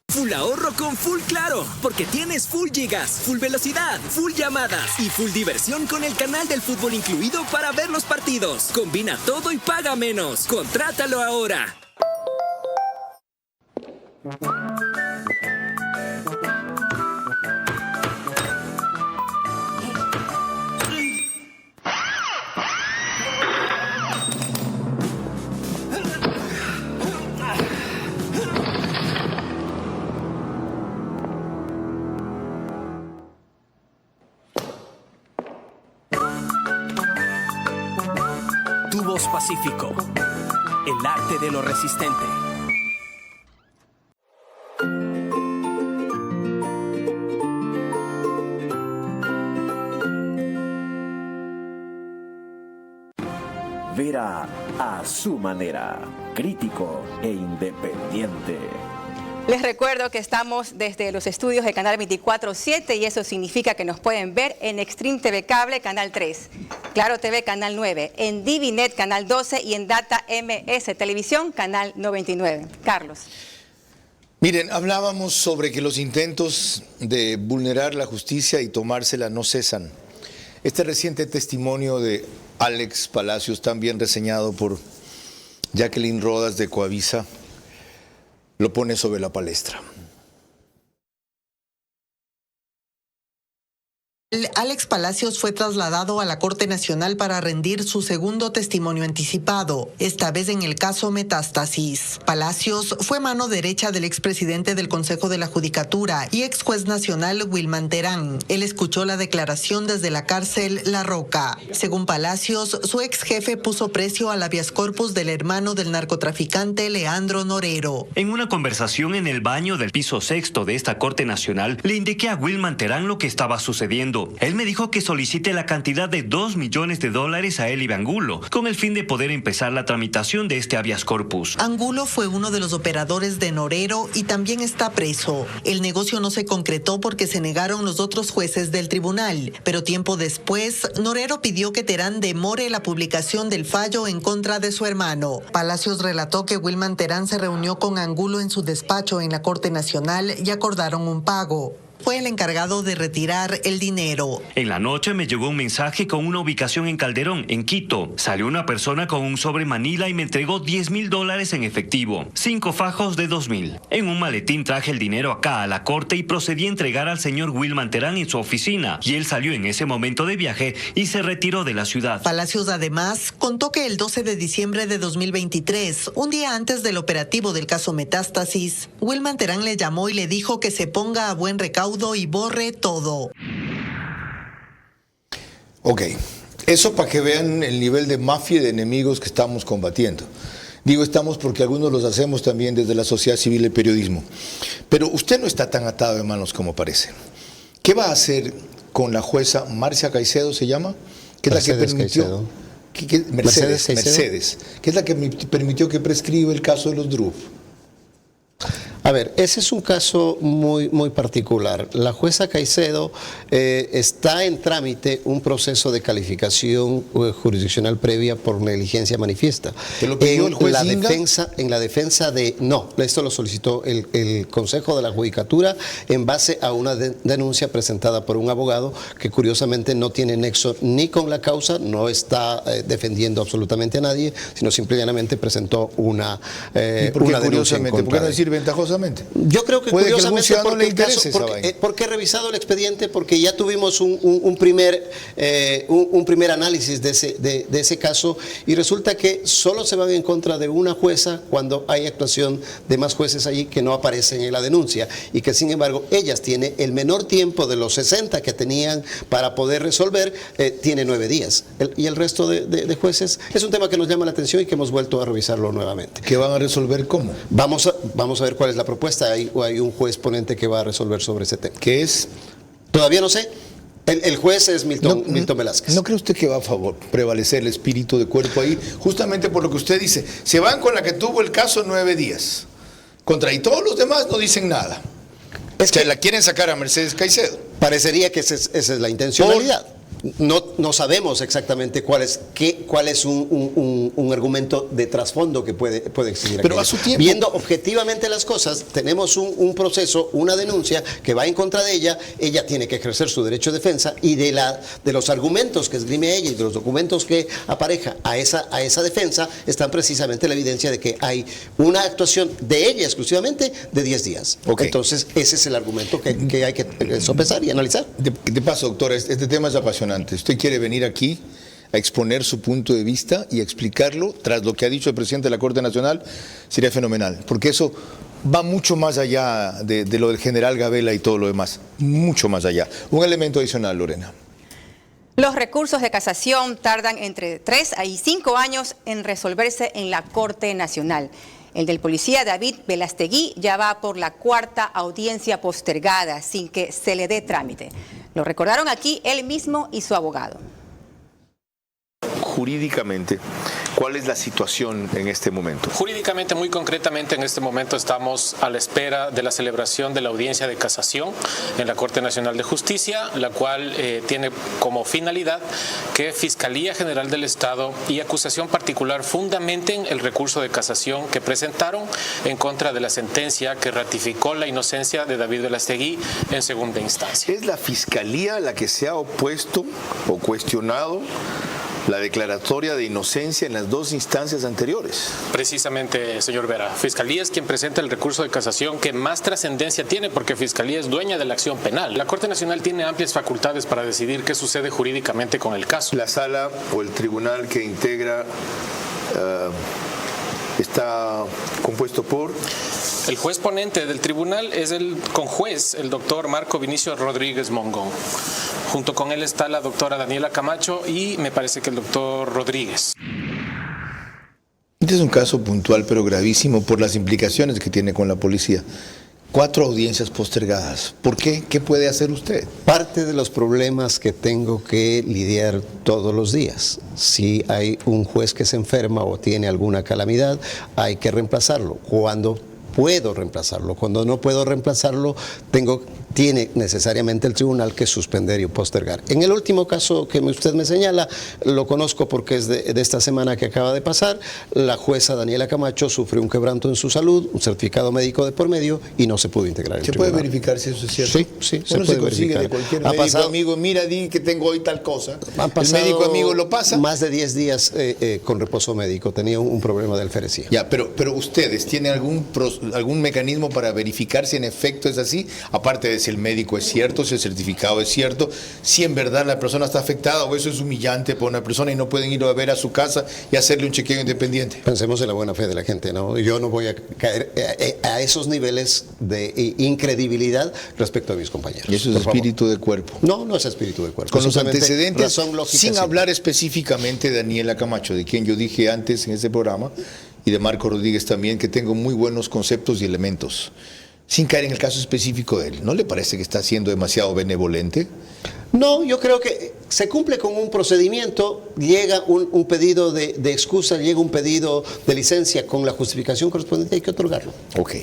Full ahorro con Full Claro, porque tienes full gigas, full velocidad, full llamadas y full diversión con el canal del fútbol incluido para ver los partidos. Combina todo y paga menos. Contrátalo ahora. Tubos Pacífico, el arte de lo resistente. Vera a su manera, crítico e independiente. Les recuerdo que estamos desde los estudios de Canal 24/7 y eso significa que nos pueden ver en Extreme TV Cable, Canal 3, Claro TV, Canal 9, en DiviNet, Canal 12 y en Data MS Televisión, Canal 99. Carlos. Miren, hablábamos sobre que los intentos de vulnerar la justicia y tomársela no cesan. Este reciente testimonio de Alex Palacios, tan bien reseñado por Jacqueline Rodas de Coavisa, lo pone sobre la palestra. Alex Palacios fue trasladado a la Corte Nacional para rendir su segundo testimonio anticipado, esta vez en el caso Metástasis. Palacios fue mano derecha del expresidente del Consejo de la Judicatura y ex juez nacional Wilman Terán. Él escuchó la declaración desde la cárcel La Roca. Según Palacios, su ex jefe puso precio al habeas corpus del hermano del narcotraficante Leandro Norero. En una conversación en el baño del piso 6º de esta Corte Nacional, le indiqué a Wilman Terán lo que estaba sucediendo. Él me dijo que solicite la cantidad de $2 millones a Eli Angulo, con el fin de poder empezar la tramitación de este habeas corpus. Angulo fue uno de los operadores de Norero y también está preso. El negocio no se concretó porque se negaron los otros jueces del tribunal, pero tiempo después, Norero pidió que Terán demore la publicación del fallo en contra de su hermano. Palacios relató que Wilman Terán se reunió con Angulo en su despacho en la Corte Nacional y acordaron un pago. Fue el encargado de retirar el dinero. En la noche me llegó un mensaje con una ubicación en Calderón, en Quito. Salió una persona con un sobre Manila y me entregó $10,000 en efectivo, 5 fajos de 2,000. En un maletín traje el dinero acá a la corte y procedí a entregar al señor Wilman Terán en su oficina. Y él salió en ese momento de viaje y se retiró de la ciudad. Palacios además contó que el 12 de diciembre de 2023, un día antes del operativo del caso Metástasis, Wilman Terán le llamó y le dijo que se ponga a buen recaudo y borre todo. Ok, eso para que vean el nivel de mafia y de enemigos que estamos combatiendo. Digo estamos porque algunos los hacemos también desde la sociedad civil y el periodismo. Pero usted no está tan atado de manos como parece. ¿Qué va a hacer con la jueza Marcia Caicedo, se llama? Que es la que permitió... Mercedes, que es la que permitió que prescriba el caso de los DRUF. A ver, ese es un caso muy particular. La jueza Caicedo está en trámite un proceso de calificación jurisdiccional previa por negligencia manifiesta. ¿Te lo pidió el juez Inga? En la defensa de... No, esto lo solicitó el Consejo de la Judicatura en base a una denuncia presentada por un abogado que curiosamente no tiene nexo ni con la causa, no está defendiendo absolutamente a nadie, sino simplemente presentó una denuncia en contra. ¿Por qué no decir ventajosamente? Yo creo que curiosamente porque he revisado el expediente, porque ya tuvimos un primer análisis de ese caso y resulta que solo se van en contra de una jueza cuando hay actuación de más jueces allí que no aparecen en la denuncia y que sin embargo ellas tienen el menor tiempo de los 60 que tenían para poder resolver, tiene 9 días. Y el resto de jueces es un tema que nos llama la atención y que hemos vuelto a revisarlo nuevamente. ¿Qué van a resolver cómo? Vamos a ver cuál es la propuesta. Hay un juez ponente que va a resolver sobre ese tema. ¿Qué es? Todavía no sé. El juez es Milton Velázquez. ¿No cree usted que va a prevalecer el espíritu de cuerpo ahí? Justamente por lo que usted dice. Se van con la que tuvo el caso 9 días. Y todos los demás no dicen nada. Es que la quieren sacar a Mercedes Caicedo. Parecería que esa es la intencionalidad. No sabemos exactamente cuál es un argumento de trasfondo que puede existir. Pero a su tiempo. Viendo objetivamente las cosas, tenemos un proceso, una denuncia que va en contra de ella. Ella tiene que ejercer su derecho de defensa y de los argumentos que esgrime ella y de los documentos que apareja a esa defensa están precisamente la evidencia de que hay una actuación de ella exclusivamente de 10 días. Okay. Entonces ese es el argumento que hay que sopesar y analizar. De paso, doctora, este tema es apasionante. Usted quiere venir aquí a exponer su punto de vista y explicarlo tras lo que ha dicho el presidente de la Corte Nacional, sería fenomenal, porque eso va mucho más allá de lo del general Gabela y todo lo demás, mucho más allá. Un elemento adicional, Lorena. Los recursos de casación tardan entre 3 y 5 años en resolverse en la Corte Nacional. El del policía David Velastegui ya va por la 4ª audiencia postergada sin que se le dé trámite. Lo recordaron aquí él mismo y su abogado. Jurídicamente, ¿Cuál es la situación en este momento? Jurídicamente, muy concretamente, en este momento estamos a la espera de la celebración de la audiencia de casación en la Corte Nacional de Justicia, la cual tiene como finalidad que Fiscalía General del Estado y acusación particular fundamenten el recurso de casación que presentaron en contra de la sentencia que ratificó la inocencia de David Velastegui en segunda instancia. ¿Es la Fiscalía la que se ha opuesto o cuestionado la declaratoria de inocencia en las dos instancias anteriores? Precisamente, señor Vera, Fiscalía es quien presenta el recurso de casación que más trascendencia tiene, porque Fiscalía es dueña de la acción penal. La Corte Nacional tiene amplias facultades para decidir qué sucede jurídicamente con el caso. La sala o el tribunal que integra está compuesto por... El juez ponente del tribunal es el conjuez, el doctor Marco Vinicio Rodríguez Mongón. Junto con él está la doctora Daniela Camacho y me parece que el doctor Rodríguez. Este es un caso puntual pero gravísimo por las implicaciones que tiene con la policía. 4 audiencias postergadas. ¿Por qué? ¿Qué puede hacer usted? Parte de los problemas que tengo que lidiar todos los días. Si hay un juez que se enferma o tiene alguna calamidad, hay que reemplazarlo. Cuando puedo reemplazarlo, cuando no puedo reemplazarlo, tiene necesariamente el tribunal que suspender y postergar. En el último caso que usted me señala, lo conozco porque es de esta semana que acaba de pasar. La jueza Daniela Camacho sufrió un quebranto en su salud, un certificado médico de por medio y no se pudo integrar. ¿Se puede verificar si eso es cierto? Sí, se puede verificar. De cualquier médico amigo, mira, di que tengo hoy tal cosa. El médico amigo lo pasa. Más de 10 días con reposo médico, tenía un problema de alferecía. Ya, pero ustedes tienen algún mecanismo para verificar si en efecto es así, aparte de si el médico es cierto, si el certificado es cierto, si en verdad la persona está afectada o eso es humillante para una persona y no pueden ir a ver a su casa y hacerle un chequeo independiente. Pensemos en la buena fe de la gente, ¿no? Yo no voy a caer a esos niveles de incredibilidad respecto a mis compañeros. ¿Y eso es espíritu de cuerpo? No, no es espíritu de cuerpo. Con los antecedentes, sin hablar simple. Específicamente de Daniela Camacho, de quien yo dije antes en ese programa, y de Marco Rodríguez también, que tengo muy buenos conceptos y elementos. Sin caer en el caso específico de él, ¿no le parece que está siendo demasiado benevolente? No, yo creo que se cumple con un procedimiento, llega un pedido de excusa, llega un pedido de licencia con la justificación correspondiente, hay que otorgarlo. Ok.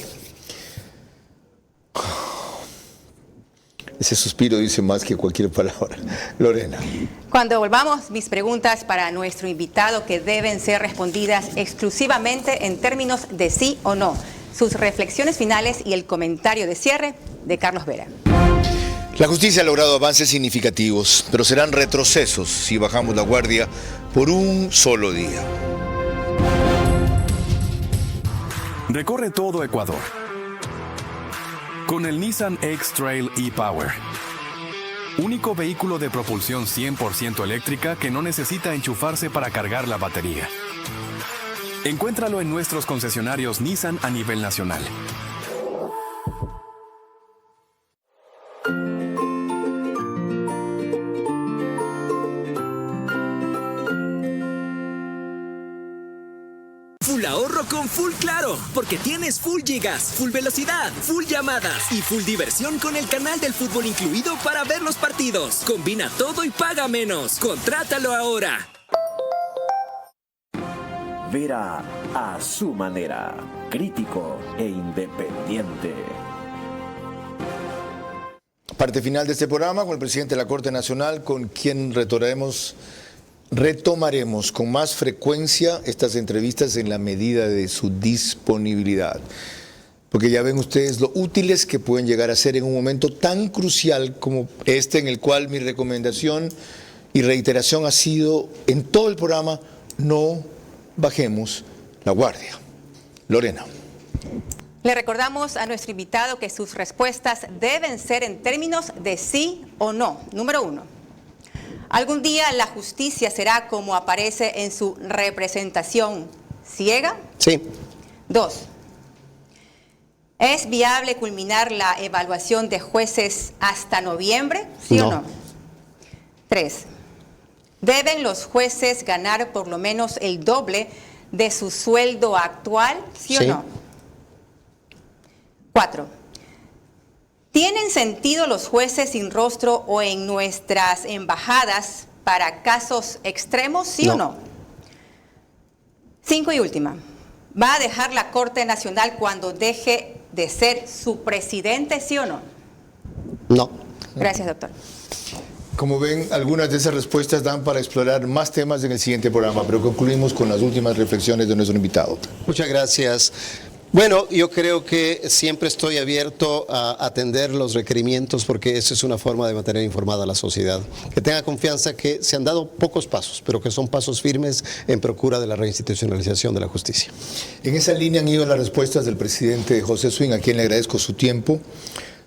Ese suspiro dice más que cualquier palabra. Lorena. Cuando volvamos, mis preguntas para nuestro invitado que deben ser respondidas exclusivamente en términos de sí o no. Sus reflexiones finales y el comentario de cierre de Carlos Vera. La justicia ha logrado avances significativos, pero serán retrocesos si bajamos la guardia por un solo día. Recorre todo Ecuador con el Nissan X-Trail e-Power. Único vehículo de propulsión 100% eléctrica que no necesita enchufarse para cargar la batería. Encuéntralo en nuestros concesionarios Nissan a nivel nacional. Full ahorro con Full Claro, porque tienes full gigas, full velocidad, full llamadas y full diversión con el canal del fútbol incluido para ver los partidos. Combina todo y paga menos. Contrátalo ahora. Vera a su manera, crítico e independiente. Parte final de este programa con el presidente de la Corte Nacional, con quien retomaremos con más frecuencia estas entrevistas en la medida de su disponibilidad. Porque ya ven ustedes lo útiles que pueden llegar a ser en un momento tan crucial como este, en el cual mi recomendación y reiteración ha sido en todo el programa: no bajemos la guardia. Lorena. Le recordamos a nuestro invitado que sus respuestas deben ser en términos de sí o no. Número 1. ¿Algún día la justicia será como aparece en su representación ciega? Sí. 2. ¿Es viable culminar la evaluación de jueces hasta noviembre? ¿Sí o no? 3. ¿Deben los jueces ganar por lo menos el doble de su sueldo actual? ¿Sí o no? 4. ¿Tienen sentido los jueces sin rostro o en nuestras embajadas para casos extremos? ¿Sí o no? 5 y última. ¿Va a dejar la Corte Nacional cuando deje de ser su presidente, sí o no? No. Gracias, doctor. Como ven, algunas de esas respuestas dan para explorar más temas en el siguiente programa, pero concluimos con las últimas reflexiones de nuestro invitado. Muchas gracias. Bueno, yo creo que siempre estoy abierto a atender los requerimientos porque eso es una forma de mantener informada a la sociedad. Que tenga confianza que se han dado pocos pasos, pero que son pasos firmes en procura de la reinstitucionalización de la justicia. En esa línea han ido las respuestas del presidente José Swing, a quien le agradezco su tiempo,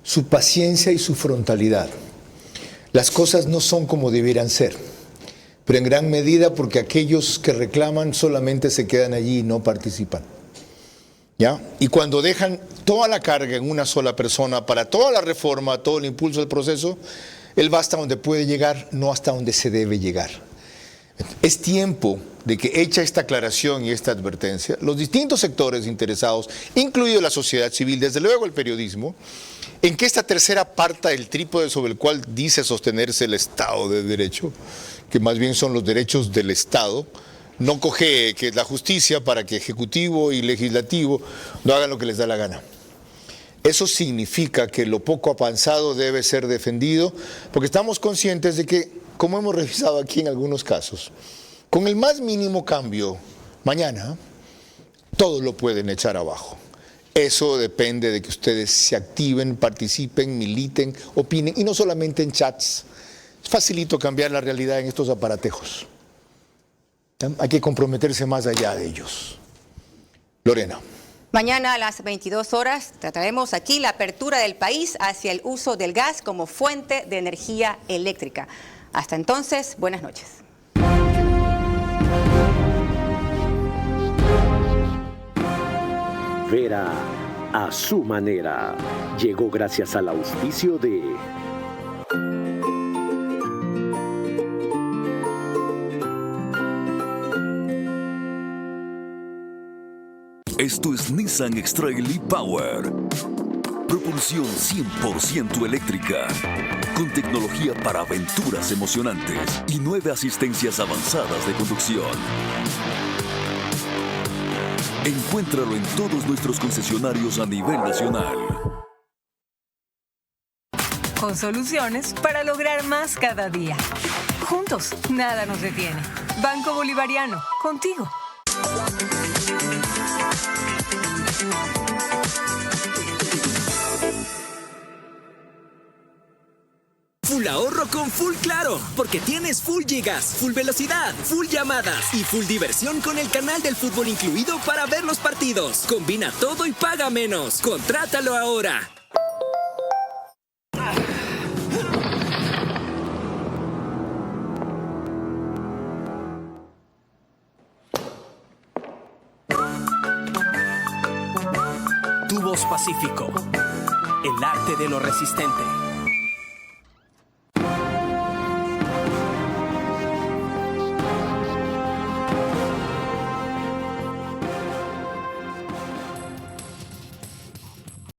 su paciencia y su frontalidad. Las cosas no son como debieran ser, pero en gran medida porque aquellos que reclaman solamente se quedan allí y no participan. ¿Ya? Y cuando dejan toda la carga en una sola persona para toda la reforma, todo el impulso del proceso, él va hasta donde puede llegar, no hasta donde se debe llegar. Es tiempo de que, hecha esta aclaración y esta advertencia, los distintos sectores interesados, incluido la sociedad civil, desde luego el periodismo, en que esta tercera parte del trípode sobre el cual dice sostenerse el Estado de Derecho, que más bien son los derechos del Estado, no coge que la justicia para que Ejecutivo y Legislativo no hagan lo que les da la gana. Eso significa que lo poco avanzado debe ser defendido, porque estamos conscientes de que, como hemos revisado aquí en algunos casos, con el más mínimo cambio, mañana, todo lo pueden echar abajo. Eso depende de que ustedes se activen, participen, militen, opinen, y no solamente en chats. Es facilito cambiar la realidad en estos aparatejos. Hay que comprometerse más allá de ellos. Lorena. Mañana a las 22 horas trataremos aquí la apertura del país hacia el uso del gas como fuente de energía eléctrica. Hasta entonces, buenas noches. Vera a su manera. Llegó gracias al auspicio de Esto es Nissan X-Trail e-Power. Propulsión 100% eléctrica. Con tecnología para aventuras emocionantes y 9 asistencias avanzadas de conducción. Encuéntralo en todos nuestros concesionarios a nivel nacional. Con soluciones para lograr más cada día. Juntos, nada nos detiene. Banco Bolivariano, contigo. Full ahorro con Full Claro, porque tienes full gigas, full velocidad, full llamadas y full diversión con el canal del fútbol incluido para ver los partidos. Combina todo y paga menos. Contrátalo ahora. Tubos Pacífico, el arte de lo resistente.